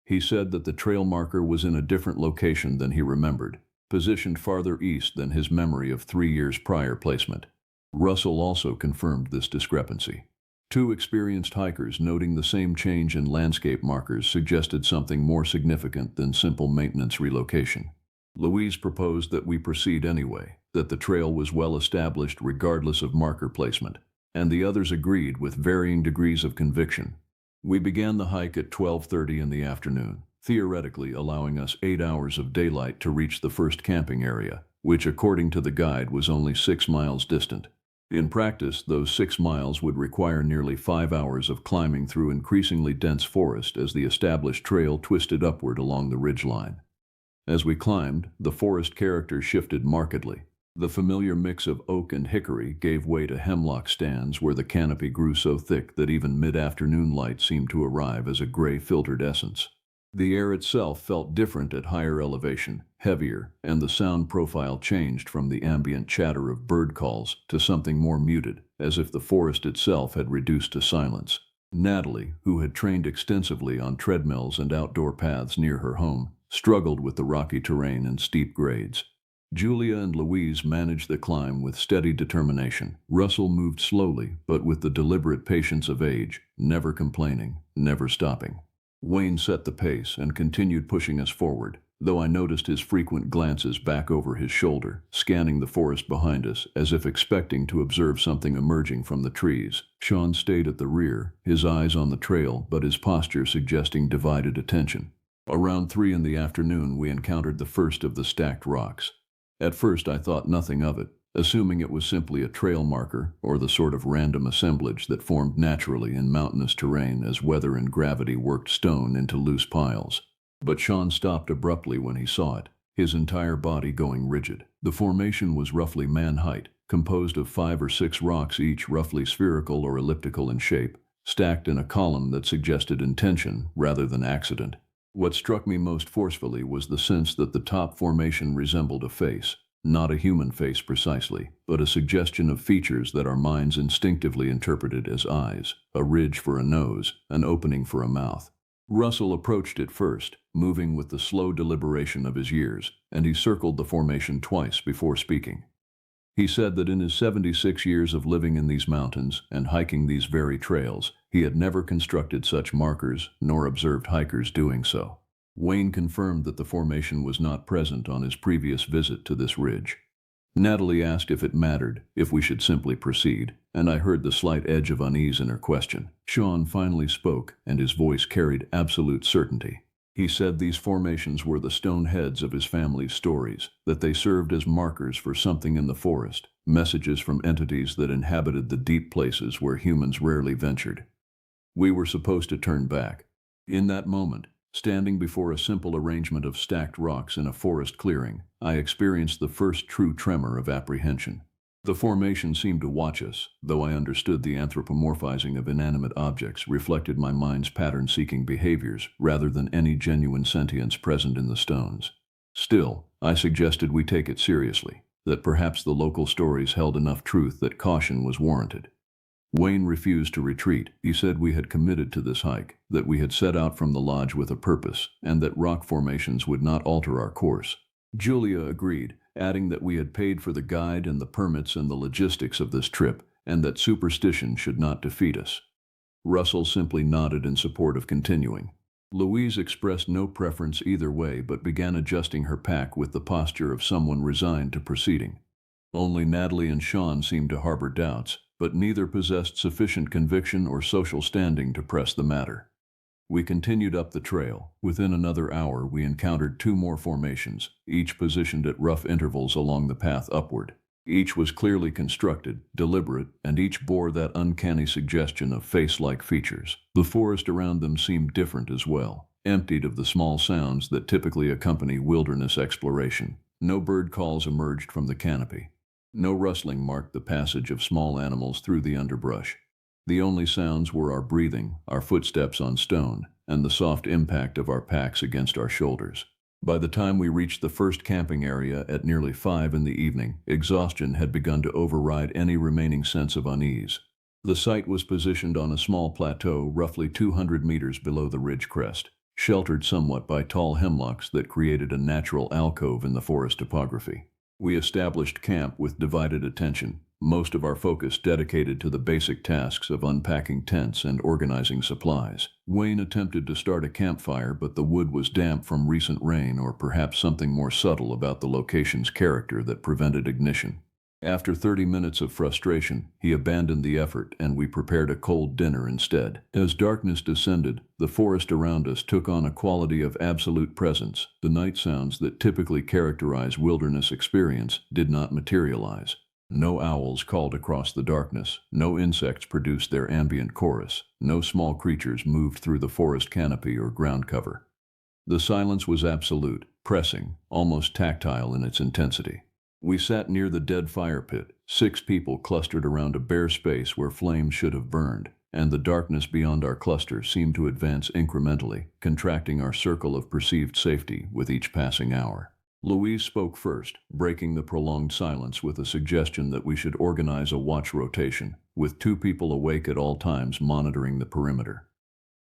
He said that the trail marker was in a different location than he remembered, positioned farther east than his memory of 3 years' prior placement. Russell also confirmed this discrepancy. Two experienced hikers noting the same change in landscape markers suggested something more significant than simple maintenance relocation. Louise proposed that we proceed anyway, that the trail was well established regardless of marker placement, and the others agreed with varying degrees of conviction. We began the hike at 12:30 in the afternoon, theoretically allowing us 8 hours of daylight to reach the first camping area, which according to the guide was only 6 miles distant. In practice, those 6 miles would require nearly 5 hours of climbing through increasingly dense forest as the established trail twisted upward along the ridgeline. As we climbed, the forest character shifted markedly. The familiar mix of oak and hickory gave way to hemlock stands where the canopy grew so thick that even mid-afternoon light seemed to arrive as a gray filtered essence. The air itself felt different at higher elevation, heavier, and the sound profile changed from the ambient chatter of bird calls to something more muted, as if the forest itself had reduced to silence. Natalie, who had trained extensively on treadmills and outdoor paths near her home, struggled with the rocky terrain and steep grades. Julia and Louise managed the climb with steady determination. Russell moved slowly, but with the deliberate patience of age, never complaining, never stopping. Wayne set the pace and continued pushing us forward, though I noticed his frequent glances back over his shoulder, scanning the forest behind us as if expecting to observe something emerging from the trees. Sean stayed at the rear, his eyes on the trail, but his posture suggesting divided attention. Around 3 in the afternoon, we encountered the first of the stacked rocks. At first I thought nothing of it, assuming it was simply a trail marker or the sort of random assemblage that formed naturally in mountainous terrain as weather and gravity worked stone into loose piles. But Sean stopped abruptly when he saw it, his entire body going rigid. The formation was roughly man-height, composed of 5 or 6 rocks each roughly spherical or elliptical in shape, stacked in a column that suggested intention rather than accident. What struck me most forcefully was the sense that the top formation resembled a face, not a human face precisely, but a suggestion of features that our minds instinctively interpreted as eyes, a ridge for a nose, an opening for a mouth. Russell approached it first, moving with the slow deliberation of his years, and he circled the formation twice before speaking. He said that in his 76 years of living in these mountains and hiking these very trails, he had never constructed such markers nor observed hikers doing so. Wayne confirmed that the formation was not present on his previous visit to this ridge. Natalie asked if it mattered, if we should simply proceed, and I heard the slight edge of unease in her question. Sean finally spoke, and his voice carried absolute certainty. He said these formations were the stone heads of his family's stories, that they served as markers for something in the forest, messages from entities that inhabited the deep places where humans rarely ventured. We were supposed to turn back. In that moment, standing before a simple arrangement of stacked rocks in a forest clearing, I experienced the first true tremor of apprehension. The formation seemed to watch us, though I understood the anthropomorphizing of inanimate objects reflected my mind's pattern-seeking behaviors rather than any genuine sentience present in the stones. Still, I suggested we take it seriously, that perhaps the local stories held enough truth that caution was warranted. Wayne refused to retreat. He said we had committed to this hike, that we had set out from the lodge with a purpose, and that rock formations would not alter our course. Julia agreed, adding that we had paid for the guide and the permits and the logistics of this trip, and that superstition should not defeat us. Russell simply nodded in support of continuing. Louise expressed no preference either way but began adjusting her pack with the posture of someone resigned to proceeding. Only Natalie and Sean seemed to harbor doubts, but neither possessed sufficient conviction or social standing to press the matter. We continued up the trail. Within another hour, we encountered two more formations, each positioned at rough intervals along the path upward. Each was clearly constructed, deliberate, and each bore that uncanny suggestion of face-like features. The forest around them seemed different as well, emptied of the small sounds that typically accompany wilderness exploration. No bird calls emerged from the canopy. No rustling marked the passage of small animals through the underbrush. The only sounds were our breathing, our footsteps on stone, and the soft impact of our packs against our shoulders. By the time we reached the first camping area at nearly 5 in the evening, exhaustion had begun to override any remaining sense of unease. The site was positioned on a small plateau roughly 200 meters below the ridge crest, sheltered somewhat by tall hemlocks that created a natural alcove in the forest topography. We established camp with divided attention, most of our focus dedicated to the basic tasks of unpacking tents and organizing supplies. Wayne attempted to start a campfire, but the wood was damp from recent rain or perhaps something more subtle about the location's character that prevented ignition. After 30 minutes of frustration, he abandoned the effort and we prepared a cold dinner instead. As darkness descended, the forest around us took on a quality of absolute presence. The night sounds that typically characterize wilderness experience did not materialize. No owls called across the darkness, no insects produced their ambient chorus, no small creatures moved through the forest canopy or ground cover. The silence was absolute, pressing, almost tactile in its intensity. We sat near the dead fire pit, 6 people clustered around a bare space where flames should have burned, and the darkness beyond our cluster seemed to advance incrementally, contracting our circle of perceived safety with each passing hour. Louise spoke first, breaking the prolonged silence with a suggestion that we should organize a watch rotation, with 2 people awake at all times monitoring the perimeter.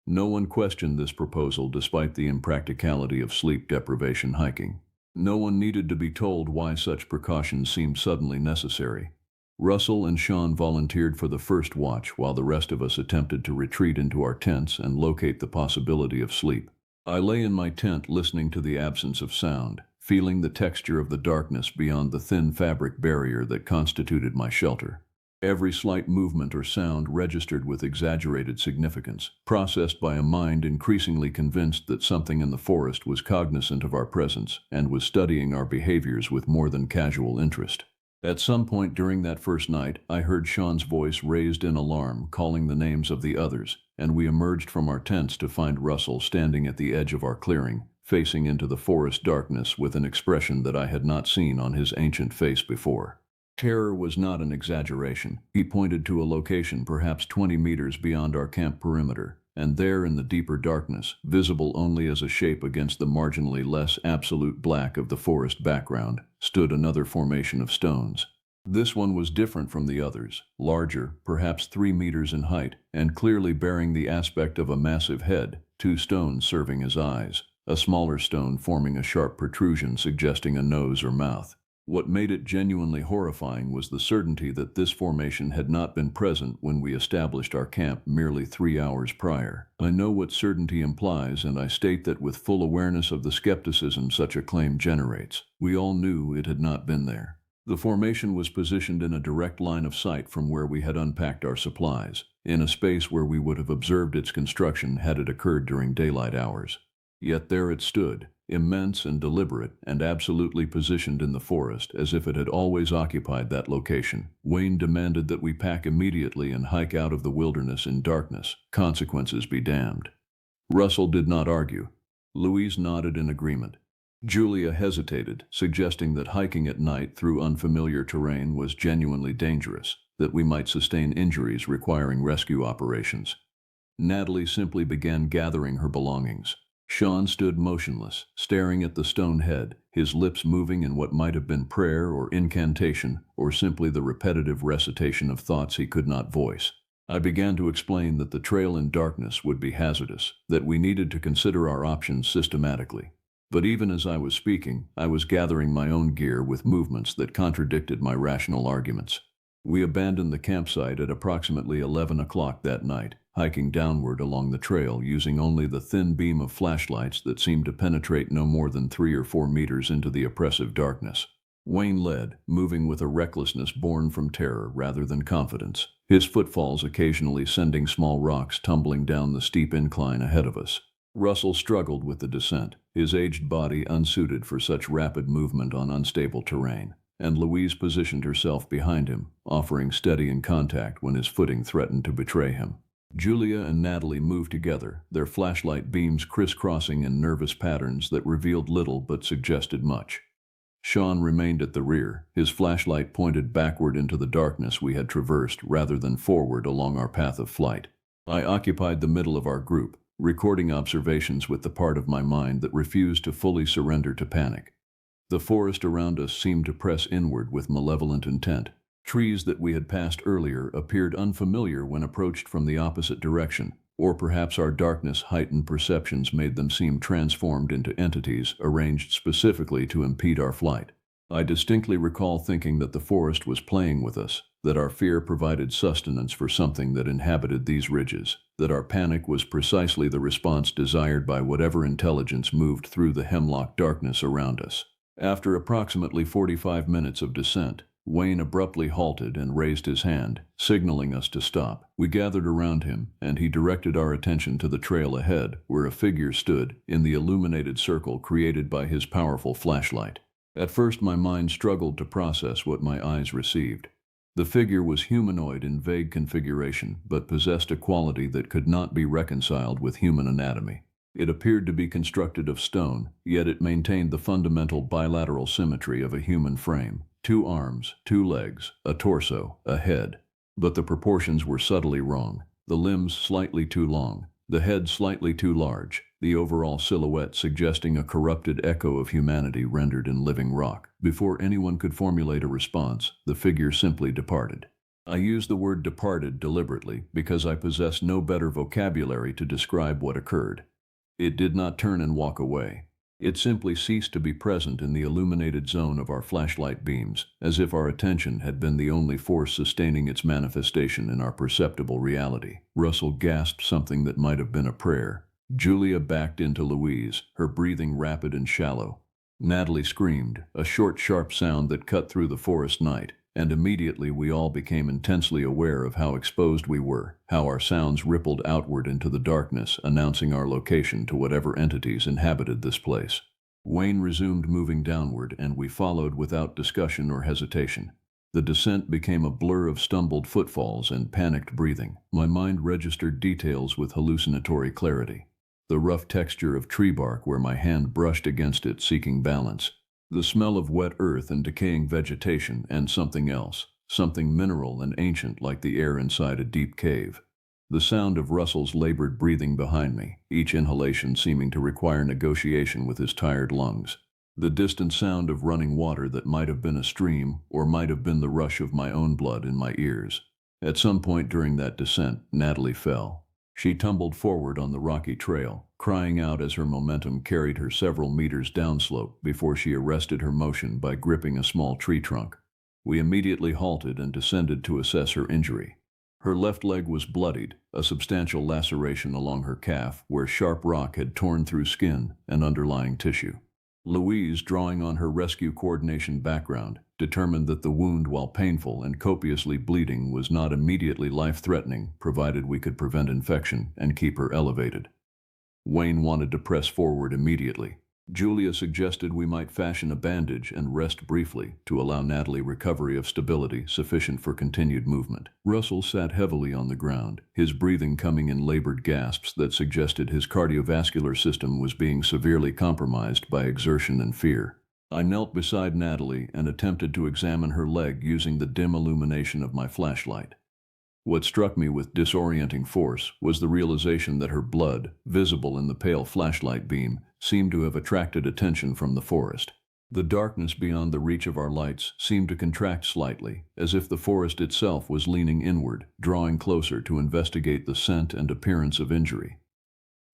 No one questioned this proposal despite the impracticality of sleep deprivation hiking. No one needed to be told why such precautions seemed suddenly necessary. Russell and Sean volunteered for the first watch while the rest of us attempted to retreat into our tents and locate the possibility of sleep. I lay in my tent listening to the absence of sound, feeling the texture of the darkness beyond the thin fabric barrier that constituted my shelter. Every slight movement or sound registered with exaggerated significance, processed by a mind increasingly convinced that something in the forest was cognizant of our presence and was studying our behaviors with more than casual interest. At some point during that first night, I heard Sean's voice raised in alarm, calling the names of the others, and we emerged from our tents to find Russell standing at the edge of our clearing, facing into the forest darkness with an expression that I had not seen on his ancient face before. Terror was not an exaggeration. He pointed to a location perhaps 20 meters beyond our camp perimeter, and there in the deeper darkness, visible only as a shape against the marginally less absolute black of the forest background, stood another formation of stones. This one was different from the others, larger, perhaps 3 meters in height, and clearly bearing the aspect of a massive head, 2 stones serving as eyes, a smaller stone forming a sharp protrusion suggesting a nose or mouth. What made it genuinely horrifying was the certainty that this formation had not been present when we established our camp merely 3 hours prior. I know what certainty implies, and I state that with full awareness of the skepticism such a claim generates. We all knew it had not been there. The formation was positioned in a direct line of sight from where we had unpacked our supplies, in a space where we would have observed its construction had it occurred during daylight hours. Yet there it stood, immense and deliberate, and absolutely positioned in the forest as if it had always occupied that location. Wayne demanded that we pack immediately and hike out of the wilderness in darkness, consequences be damned. Russell did not argue. Louise nodded in agreement. Julia hesitated, suggesting that hiking at night through unfamiliar terrain was genuinely dangerous, that we might sustain injuries requiring rescue operations. Natalie simply began gathering her belongings. Sean stood motionless, staring at the stone head, his lips moving in what might have been prayer or incantation, or simply the repetitive recitation of thoughts he could not voice. I began to explain that the trail in darkness would be hazardous, that we needed to consider our options systematically. But even as I was speaking, I was gathering my own gear with movements that contradicted my rational arguments. We abandoned the campsite at approximately 11 o'clock that night, hiking downward along the trail using only the thin beam of flashlights that seemed to penetrate no more than 3 or 4 meters into the oppressive darkness. Wayne led, moving with a recklessness born from terror rather than confidence, his footfalls occasionally sending small rocks tumbling down the steep incline ahead of us. Russell struggled with the descent, his aged body unsuited for such rapid movement on unstable terrain, and Louise positioned herself behind him, offering steadying contact when his footing threatened to betray him. Julia and Natalie moved together, their flashlight beams crisscrossing in nervous patterns that revealed little but suggested much. Sean remained at the rear, his flashlight pointed backward into the darkness we had traversed rather than forward along our path of flight. I occupied the middle of our group, recording observations with the part of my mind that refused to fully surrender to panic. The forest around us seemed to press inward with malevolent intent. Trees that we had passed earlier appeared unfamiliar when approached from the opposite direction, or perhaps our darkness-heightened perceptions made them seem transformed into entities arranged specifically to impede our flight. I distinctly recall thinking that the forest was playing with us, that our fear provided sustenance for something that inhabited these ridges, that our panic was precisely the response desired by whatever intelligence moved through the hemlock darkness around us. After approximately 45 minutes of descent, Wayne abruptly halted and raised his hand, signaling us to stop. We gathered around him, and he directed our attention to the trail ahead, where a figure stood in the illuminated circle created by his powerful flashlight. At first my mind struggled to process what my eyes received. The figure was humanoid in vague configuration, but possessed a quality that could not be reconciled with human anatomy. It appeared to be constructed of stone, yet it maintained the fundamental bilateral symmetry of a human frame. 2 arms, 2 legs, a torso, a head. But the proportions were subtly wrong. The limbs slightly too long, the head slightly too large, the overall silhouette suggesting a corrupted echo of humanity rendered in living rock. Before anyone could formulate a response, the figure simply departed. I use the word departed deliberately because I possess no better vocabulary to describe what occurred. It did not turn and walk away. It simply ceased to be present in the illuminated zone of our flashlight beams, as if our attention had been the only force sustaining its manifestation in our perceptible reality. Russell gasped something that might have been a prayer. Julia backed into Louise, her breathing rapid and shallow. Natalie screamed, a short, sharp sound that cut through the forest night, and immediately we all became intensely aware of how exposed we were, how our sounds rippled outward into the darkness, announcing our location to whatever entities inhabited this place. Wayne resumed moving downward, and we followed without discussion or hesitation. The descent became a blur of stumbled footfalls and panicked breathing. My mind registered details with hallucinatory clarity. The rough texture of tree bark where my hand brushed against it seeking balance. The smell of wet earth and decaying vegetation, and something else, something mineral and ancient like the air inside a deep cave. The sound of Russell's labored breathing behind me, each inhalation seeming to require negotiation with his tired lungs. The distant sound of running water that might have been a stream or might have been the rush of my own blood in my ears. At some point during that descent, Natalie fell. She tumbled forward on the rocky trail, crying out as her momentum carried her several meters downslope before she arrested her motion by gripping a small tree trunk. We immediately halted and descended to assess her injury. Her left leg was bloodied, a substantial laceration along her calf where sharp rock had torn through skin and underlying tissue. Louise, drawing on her rescue coordination background, determined that the wound, while painful and copiously bleeding, was not immediately life-threatening, provided we could prevent infection and keep her elevated. Wayne wanted to press forward immediately. Julia suggested we might fashion a bandage and rest briefly to allow Natalie recovery of stability sufficient for continued movement. Russell sat heavily on the ground, his breathing coming in labored gasps that suggested his cardiovascular system was being severely compromised by exertion and fear. I knelt beside Natalie and attempted to examine her leg using the dim illumination of my flashlight. What struck me with disorienting force was the realization that her blood, visible in the pale flashlight beam, seemed to have attracted attention from the forest. The darkness beyond the reach of our lights seemed to contract slightly, as if the forest itself was leaning inward, drawing closer to investigate the scent and appearance of injury.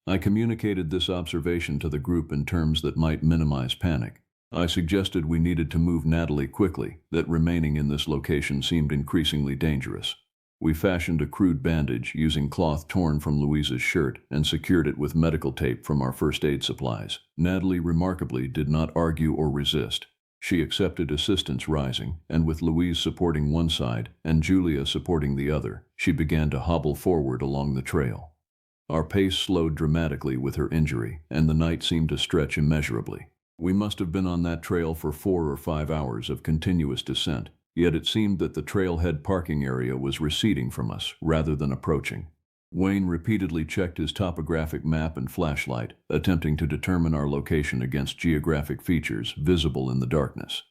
I communicated this observation to the group in terms that might minimize panic. I suggested we needed to move Natalie quickly, that remaining in this location seemed increasingly dangerous. We fashioned a crude bandage using cloth torn from Louise's shirt and secured it with medical tape from our first aid supplies. Natalie remarkably did not argue or resist. She accepted assistance rising, and with Louise supporting one side and Julia supporting the other, she began to hobble forward along the trail. Our pace slowed dramatically with her injury, and the night seemed to stretch immeasurably. We must have been on that trail for 4 or 5 hours of continuous descent, yet it seemed that the trailhead parking area was receding from us rather than approaching. Wayne repeatedly checked his topographic map and flashlight, attempting to determine our location against geographic features visible in the darkness.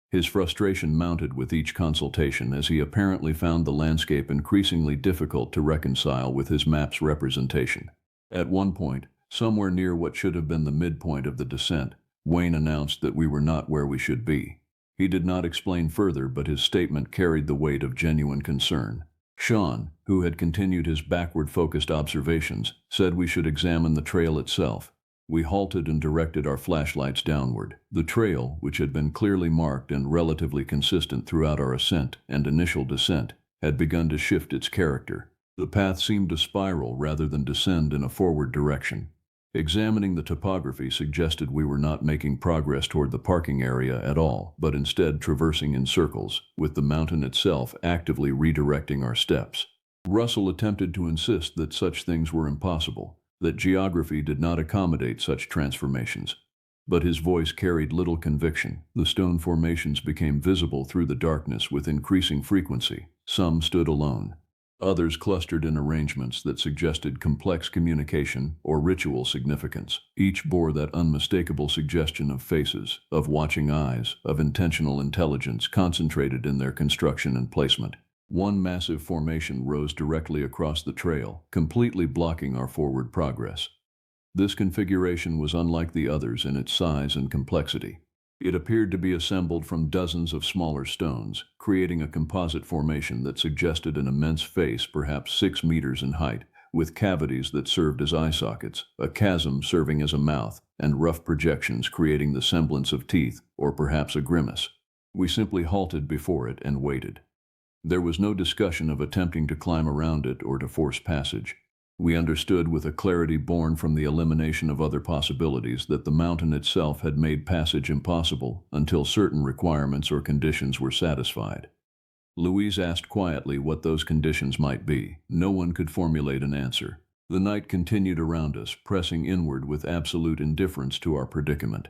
His frustration mounted with each consultation as he apparently found the landscape increasingly difficult to reconcile with his map's representation. At one point, somewhere near what should have been the midpoint of the descent, Wayne announced that we were not where we should be. He did not explain further, but his statement carried the weight of genuine concern. Sean, who had continued his backward-focused observations, said we should examine the trail itself. We halted and directed our flashlights downward. The trail, which had been clearly marked and relatively consistent throughout our ascent and initial descent, had begun to shift its character. The path seemed to spiral rather than descend in a forward direction. Examining the topography suggested we were not making progress toward the parking area at all, but instead traversing in circles, with the mountain itself actively redirecting our steps. Russell attempted to insist that such things were impossible, that geography did not accommodate such transformations. But his voice carried little conviction. The stone formations became visible through the darkness with increasing frequency. Some stood alone. Others clustered in arrangements that suggested complex communication or ritual significance. Each bore that unmistakable suggestion of faces, of watching eyes, of intentional intelligence concentrated in their construction and placement. One massive formation rose directly across the trail, completely blocking our forward progress. This configuration was unlike the others in its size and complexity. It appeared to be assembled from dozens of smaller stones, creating a composite formation that suggested an immense face, perhaps 6 meters in height, with cavities that served as eye sockets, a chasm serving as a mouth, and rough projections creating the semblance of teeth, or perhaps a grimace. We simply halted before it and waited. There was no discussion of attempting to climb around it or to force passage. We understood with a clarity born from the elimination of other possibilities that the mountain itself had made passage impossible until certain requirements or conditions were satisfied. Louise asked quietly what those conditions might be. No one could formulate an answer. The night continued around us, pressing inward with absolute indifference to our predicament.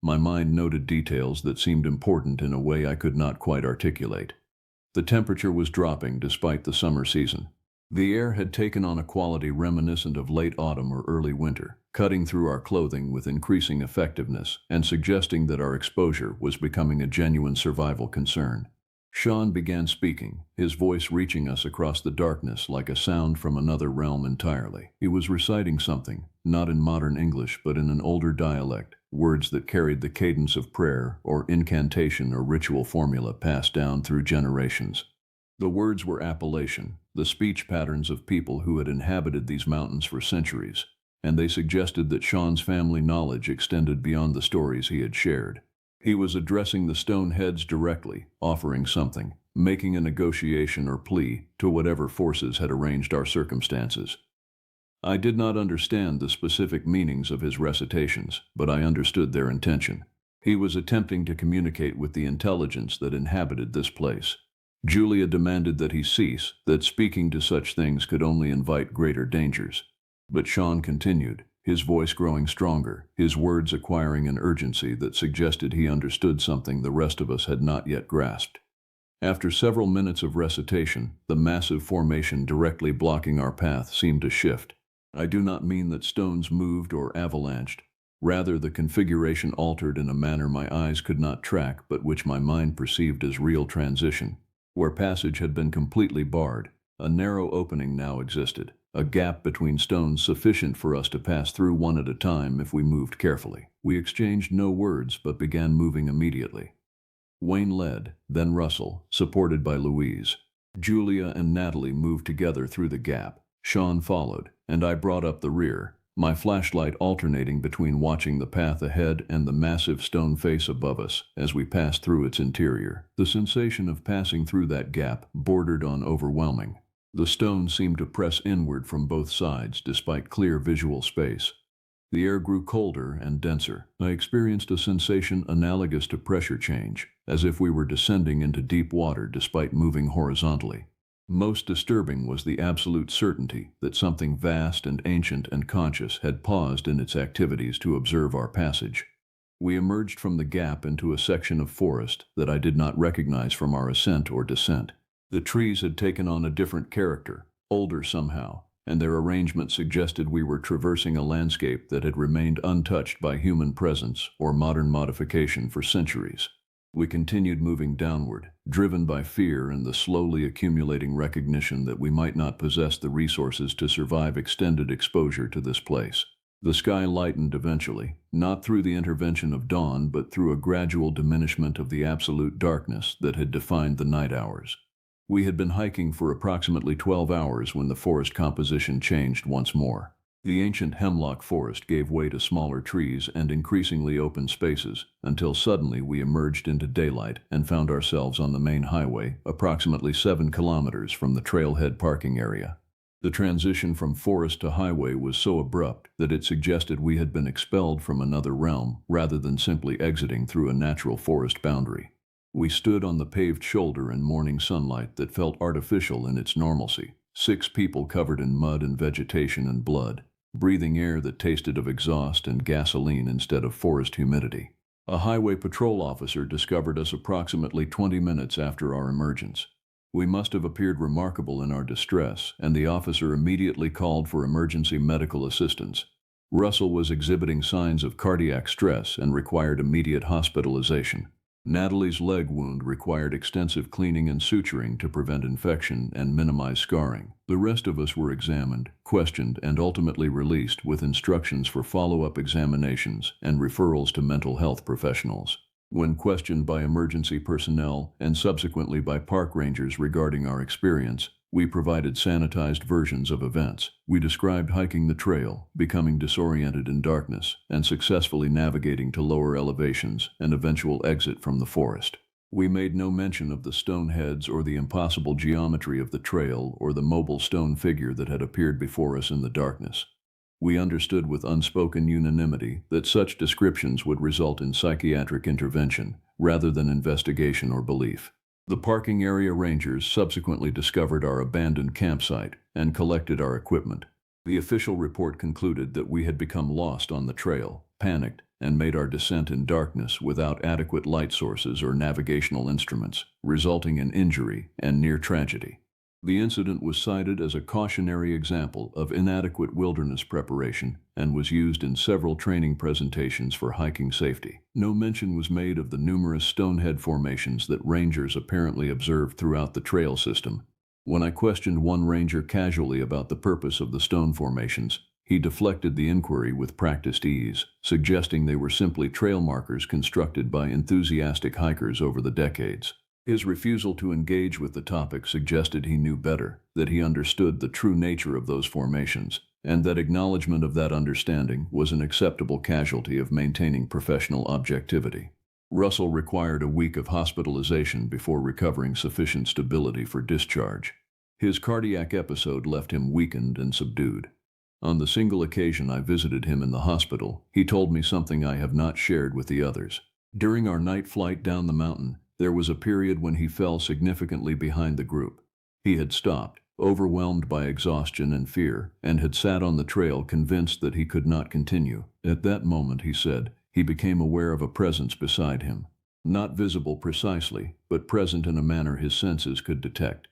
My mind noted details that seemed important in a way I could not quite articulate. The temperature was dropping despite the summer season. The air had taken on a quality reminiscent of late autumn or early winter, cutting through our clothing with increasing effectiveness and suggesting that our exposure was becoming a genuine survival concern. Sean began speaking, his voice reaching us across the darkness like a sound from another realm entirely. He was reciting something, not in modern English but in an older dialect, words that carried the cadence of prayer or incantation or ritual formula passed down through generations. The words were Appalachian, the speech patterns of people who had inhabited these mountains for centuries, and they suggested that Sean's family knowledge extended beyond the stories he had shared. He was addressing the stone heads directly, offering something, making a negotiation or plea to whatever forces had arranged our circumstances. I did not understand the specific meanings of his recitations, but I understood their intention. He was attempting to communicate with the intelligence that inhabited this place. Julia demanded that he cease, that speaking to such things could only invite greater dangers. But Sean continued, his voice growing stronger, his words acquiring an urgency that suggested he understood something the rest of us had not yet grasped. After several minutes of recitation, the massive formation directly blocking our path seemed to shift. I do not mean that stones moved or avalanched. Rather, the configuration altered in a manner my eyes could not track but which my mind perceived as real transition. Where passage had been completely barred, a narrow opening now existed, a gap between stones sufficient for us to pass through one at a time if we moved carefully. We exchanged no words but began moving immediately. Wayne led, then Russell, supported by Louise. Julia and Natalie moved together through the gap. Sean followed, and I brought up the rear. my flashlight alternating between watching the path ahead and the massive stone face above us as we passed through its interior. The sensation of passing through that gap bordered on overwhelming. The stone seemed to press inward from both sides despite clear visual space. The air grew colder and denser. I experienced a sensation analogous to pressure change, as if we were descending into deep water despite moving horizontally. Most disturbing was the absolute certainty that something vast and ancient and conscious had paused in its activities to observe our passage. We emerged from the gap into a section of forest that I did not recognize from our ascent or descent. The trees had taken on a different character, older somehow, and their arrangement suggested we were traversing a landscape that had remained untouched by human presence or modern modification for centuries. We continued moving downward, driven by fear and the slowly accumulating recognition that we might not possess the resources to survive extended exposure to this place. The sky lightened eventually, not through the intervention of dawn but through a gradual diminishment of the absolute darkness that had defined the night hours. We had been hiking for approximately 12 hours when the forest composition changed once more. The ancient hemlock forest gave way to smaller trees and increasingly open spaces, until suddenly we emerged into daylight and found ourselves on the main highway, approximately 7 kilometers from the trailhead parking area. The transition from forest to highway was so abrupt that it suggested we had been expelled from another realm rather than simply exiting through a natural forest boundary. We stood on the paved shoulder in morning sunlight that felt artificial in its normalcy. 6 people covered in mud and vegetation and blood, breathing air that tasted of exhaust and gasoline instead of forest humidity. A highway patrol officer discovered us approximately 20 minutes after our emergence. We must have appeared remarkable in our distress, and the officer immediately called for emergency medical assistance. Russell was exhibiting signs of cardiac stress and required immediate hospitalization. Natalie's leg wound required extensive cleaning and suturing to prevent infection and minimize scarring. The rest of us were examined, questioned, and ultimately released with instructions for follow-up examinations and referrals to mental health professionals. When questioned by emergency personnel and subsequently by park rangers regarding our experience, we provided sanitized versions of events. We described hiking the trail, becoming disoriented in darkness, and successfully navigating to lower elevations and eventual exit from the forest. We made no mention of the stone heads or the impossible geometry of the trail or the mobile stone figure that had appeared before us in the darkness. We understood with unspoken unanimity that such descriptions would result in psychiatric intervention rather than investigation or belief. The parking area rangers subsequently discovered our abandoned campsite and collected our equipment. The official report concluded that we had become lost on the trail, panicked, and made our descent in darkness without adequate light sources or navigational instruments, resulting in injury and near tragedy. The incident was cited as a cautionary example of inadequate wilderness preparation and was used in several training presentations for hiking safety. No mention was made of the numerous stonehead formations that rangers apparently observed throughout the trail system. When I questioned one ranger casually about the purpose of the stone formations, he deflected the inquiry with practiced ease, suggesting they were simply trail markers constructed by enthusiastic hikers over the decades. His refusal to engage with the topic suggested he knew better, that he understood the true nature of those formations, and that acknowledgement of that understanding was an acceptable casualty of maintaining professional objectivity. Russell required a week of hospitalization before recovering sufficient stability for discharge. His cardiac episode left him weakened and subdued. On the single occasion I visited him in the hospital, he told me something I have not shared with the others. During our night flight down the mountain, there was a period when he fell significantly behind the group. He had stopped, overwhelmed by exhaustion and fear, and had sat on the trail convinced that he could not continue. At that moment, he said, he became aware of a presence beside him. Not visible precisely, but present in a manner his senses could detect.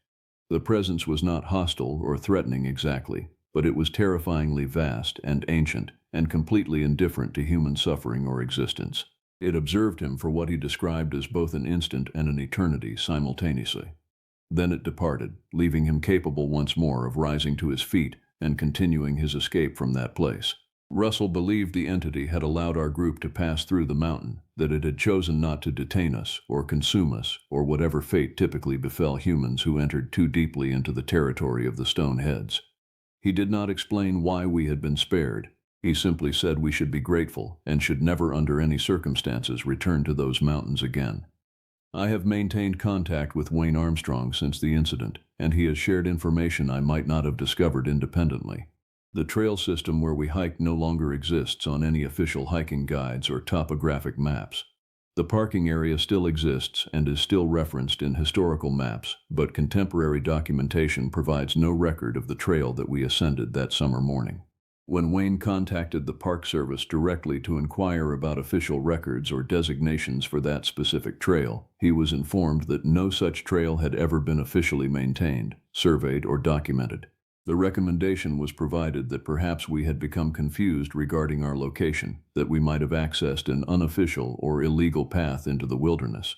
The presence was not hostile or threatening exactly, but it was terrifyingly vast and ancient, and completely indifferent to human suffering or existence. It observed him for what he described as both an instant and an eternity simultaneously. Then it departed, leaving him capable once more of rising to his feet and continuing his escape from that place. Russell believed the entity had allowed our group to pass through the mountain, that it had chosen not to detain us or consume us or whatever fate typically befell humans who entered too deeply into the territory of the stone heads. He did not explain why we had been spared, He simply said we should be grateful and should never under any circumstances return to those mountains again. I have maintained contact with Wayne Armstrong since the incident, and he has shared information I might not have discovered independently. The trail system where we hiked no longer exists on any official hiking guides or topographic maps. The parking area still exists and is still referenced in historical maps, but contemporary documentation provides no record of the trail that we ascended that summer morning. When Wayne contacted the Park Service directly to inquire about official records or designations for that specific trail, he was informed that no such trail had ever been officially maintained, surveyed, or documented. The recommendation was provided that perhaps we had become confused regarding our location, that we might have accessed an unofficial or illegal path into the wilderness.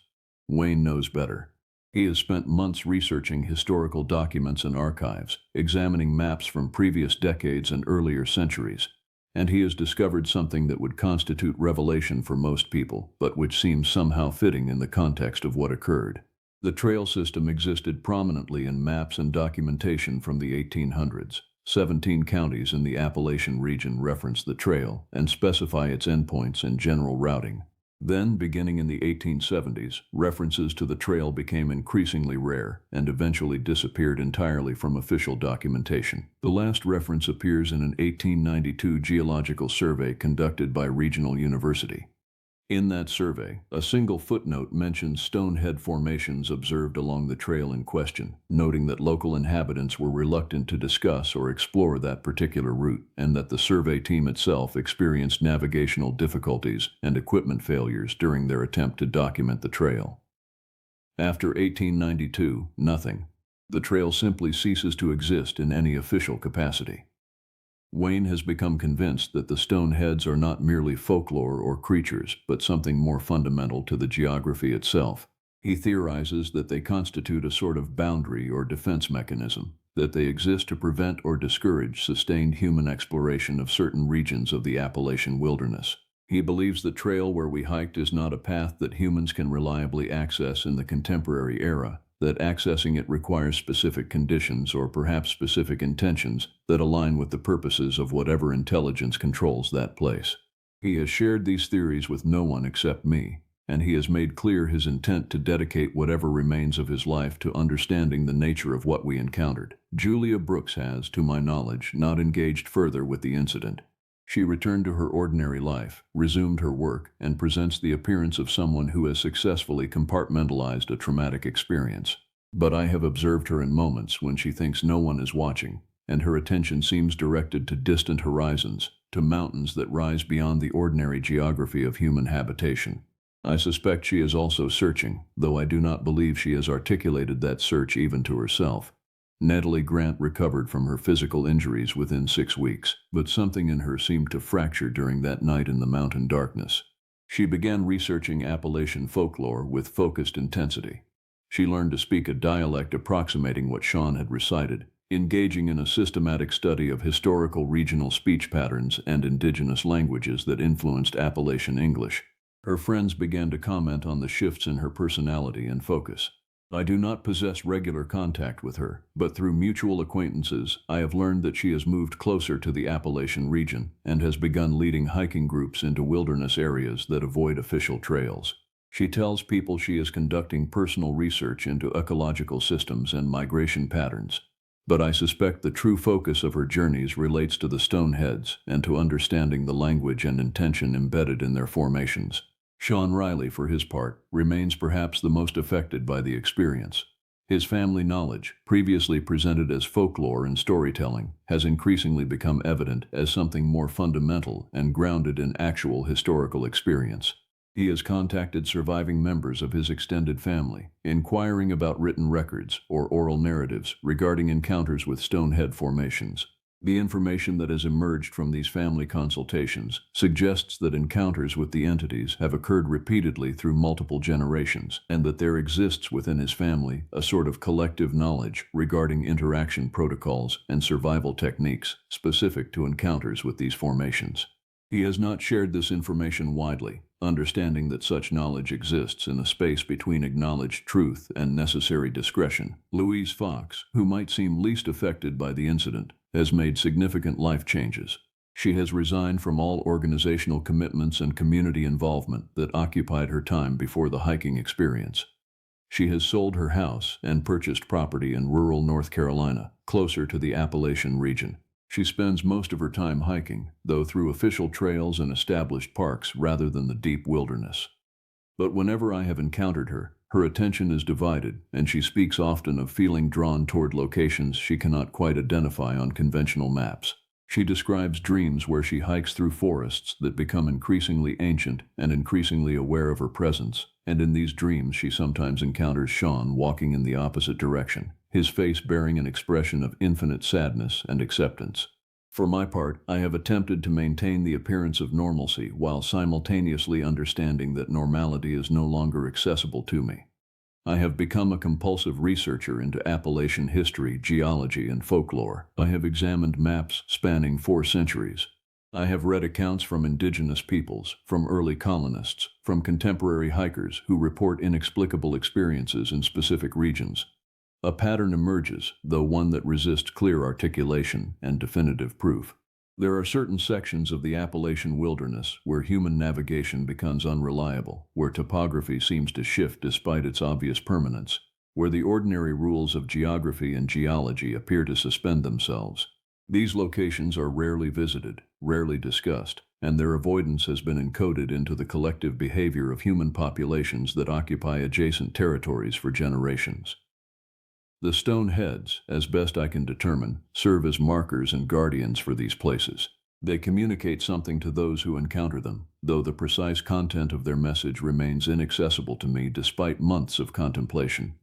Wayne knows better. He has spent months researching historical documents and archives, examining maps from previous decades and earlier centuries, and he has discovered something that would constitute revelation for most people, but which seems somehow fitting in the context of what occurred. The trail system existed prominently in maps and documentation from the 1800s. 17 counties in the Appalachian region reference the trail and specify its endpoints and general routing. Then, beginning in the 1870s, references to the trail became increasingly rare and eventually disappeared entirely from official documentation. The last reference appears in an 1892 geological survey conducted by Regional University. In that survey, a single footnote mentions stonehead formations observed along the trail in question, noting that local inhabitants were reluctant to discuss or explore that particular route, and that the survey team itself experienced navigational difficulties and equipment failures during their attempt to document the trail. After 1892, nothing. The trail simply ceases to exist in any official capacity. Wayne has become convinced that the stoneheads are not merely folklore or creatures, but something more fundamental to the geography itself. He theorizes that they constitute a sort of boundary or defense mechanism, that they exist to prevent or discourage sustained human exploration of certain regions of the Appalachian wilderness. He believes the trail where we hiked is not a path that humans can reliably access in the contemporary era, that accessing it requires specific conditions or perhaps specific intentions that align with the purposes of whatever intelligence controls that place. He has shared these theories with no one except me, and he has made clear his intent to dedicate whatever remains of his life to understanding the nature of what we encountered. Julia Brooks has, to my knowledge, not engaged further with the incident. She returned to her ordinary life, resumed her work, and presents the appearance of someone who has successfully compartmentalized a traumatic experience. But I have observed her in moments when she thinks no one is watching, and her attention seems directed to distant horizons, to mountains that rise beyond the ordinary geography of human habitation. I suspect she is also searching, though I do not believe she has articulated that search even to herself. Natalie Grant recovered from her physical injuries within 6 weeks, but something in her seemed to fracture during that night in the mountain darkness. She began researching Appalachian folklore with focused intensity. She learned to speak a dialect approximating what Sean had recited, engaging in a systematic study of historical regional speech patterns and indigenous languages that influenced Appalachian English. Her friends began to comment on the shifts in her personality and focus. I do not possess regular contact with her, but through mutual acquaintances, I have learned that she has moved closer to the Appalachian region and has begun leading hiking groups into wilderness areas that avoid official trails. She tells people she is conducting personal research into ecological systems and migration patterns. But I suspect the true focus of her journeys relates to the stoneheads and to understanding the language and intention embedded in their formations. Sean Riley, for his part, remains perhaps the most affected by the experience. His family knowledge, previously presented as folklore and storytelling, has increasingly become evident as something more fundamental and grounded in actual historical experience. He has contacted surviving members of his extended family, inquiring about written records or oral narratives regarding encounters with stonehead formations. The information that has emerged from these family consultations suggests that encounters with the entities have occurred repeatedly through multiple generations, and that there exists within his family a sort of collective knowledge regarding interaction protocols and survival techniques specific to encounters with these formations. He has not shared this information widely, understanding that such knowledge exists in a space between acknowledged truth and necessary discretion. Louise Fox, who might seem least affected by the incident, has made significant life changes. She has resigned from all organizational commitments and community involvement that occupied her time before the hiking experience. She has sold her house and purchased property in rural North Carolina, closer to the Appalachian region. She spends most of her time hiking, though through official trails and established parks rather than the deep wilderness. But whenever I have encountered her, her attention is divided, and she speaks often of feeling drawn toward locations she cannot quite identify on conventional maps. She describes dreams where she hikes through forests that become increasingly ancient and increasingly aware of her presence, and in these dreams she sometimes encounters Sean walking in the opposite direction, his face bearing an expression of infinite sadness and acceptance. For my part, I have attempted to maintain the appearance of normalcy while simultaneously understanding that normality is no longer accessible to me. I have become a compulsive researcher into Appalachian history, geology, and folklore. I have examined maps spanning 4 centuries. I have read accounts from indigenous peoples, from early colonists, from contemporary hikers who report inexplicable experiences in specific regions. A pattern emerges, though one that resists clear articulation and definitive proof. There are certain sections of the Appalachian wilderness where human navigation becomes unreliable, where topography seems to shift despite its obvious permanence, where the ordinary rules of geography and geology appear to suspend themselves. These locations are rarely visited, rarely discussed, and their avoidance has been encoded into the collective behavior of human populations that occupy adjacent territories for generations. The stone heads, as best I can determine, serve as markers and guardians for these places. They communicate something to those who encounter them, though the precise content of their message remains inaccessible to me despite months of contemplation.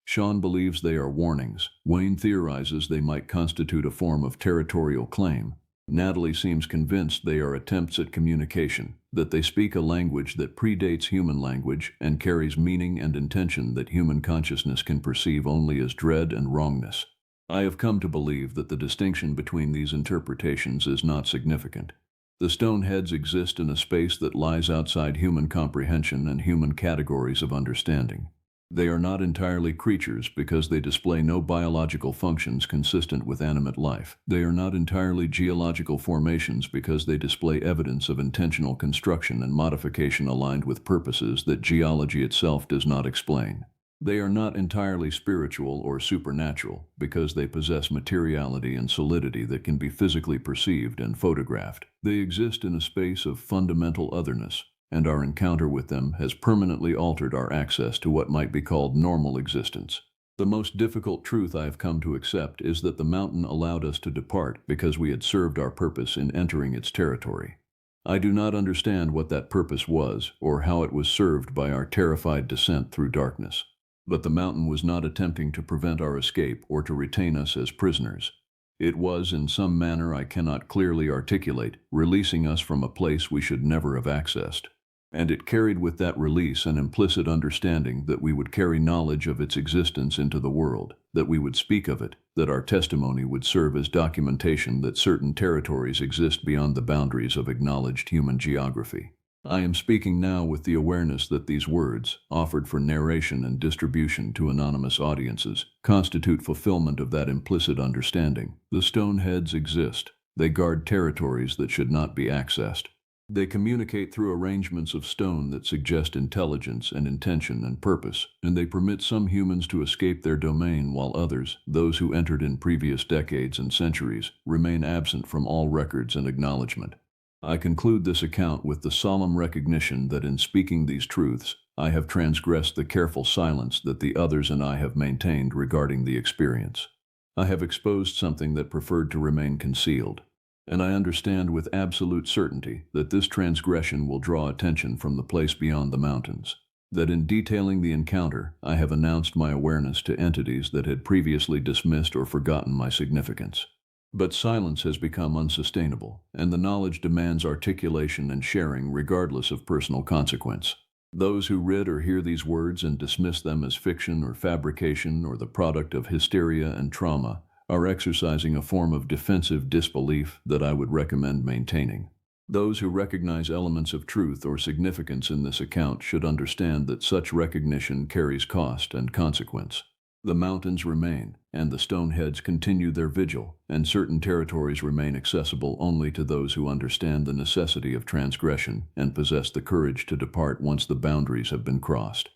Sean believes they are warnings. Wayne theorizes they might constitute a form of territorial claim. Natalie seems convinced they are attempts at communication, that they speak a language that predates human language and carries meaning and intention that human consciousness can perceive only as dread and wrongness. I have come to believe that the distinction between these interpretations is not significant. The stone heads exist in a space that lies outside human comprehension and human categories of understanding. They are not entirely creatures because they display no biological functions consistent with animate life. They are not entirely geological formations because they display evidence of intentional construction and modification aligned with purposes that geology itself does not explain. They are not entirely spiritual or supernatural because they possess materiality and solidity that can be physically perceived and photographed. They exist in a space of fundamental otherness, and our encounter with them has permanently altered our access to what might be called normal existence. The most difficult truth I have come to accept is that the mountain allowed us to depart because we had served our purpose in entering its territory. I do not understand what that purpose was or how it was served by our terrified descent through darkness. But the mountain was not attempting to prevent our escape or to retain us as prisoners. It was, in some manner I cannot clearly articulate, releasing us from a place we should never have accessed. And it carried with that release an implicit understanding that we would carry knowledge of its existence into the world, that we would speak of it, that our testimony would serve as documentation that certain territories exist beyond the boundaries of acknowledged human geography. I am speaking now with the awareness that these words, offered for narration and distribution to anonymous audiences, constitute fulfillment of that implicit understanding. The stone heads exist. They guard territories that should not be accessed. They communicate through arrangements of stone that suggest intelligence and intention and purpose, and they permit some humans to escape their domain while others, those who entered in previous decades and centuries, remain absent from all records and acknowledgement. I conclude this account with the solemn recognition that in speaking these truths, I have transgressed the careful silence that the others and I have maintained regarding the experience. I have exposed something that preferred to remain concealed. And I understand with absolute certainty that this transgression will draw attention from the place beyond the mountains. That in detailing the encounter, I have announced my awareness to entities that had previously dismissed or forgotten my significance. But silence has become unsustainable, and the knowledge demands articulation and sharing regardless of personal consequence. Those who read or hear these words and dismiss them as fiction or fabrication or the product of hysteria and trauma are exercising a form of defensive disbelief that I would recommend maintaining. Those who recognize elements of truth or significance in this account should understand that such recognition carries cost and consequence. The mountains remain, and the stoneheads continue their vigil, and certain territories remain accessible only to those who understand the necessity of transgression and possess the courage to depart once the boundaries have been crossed.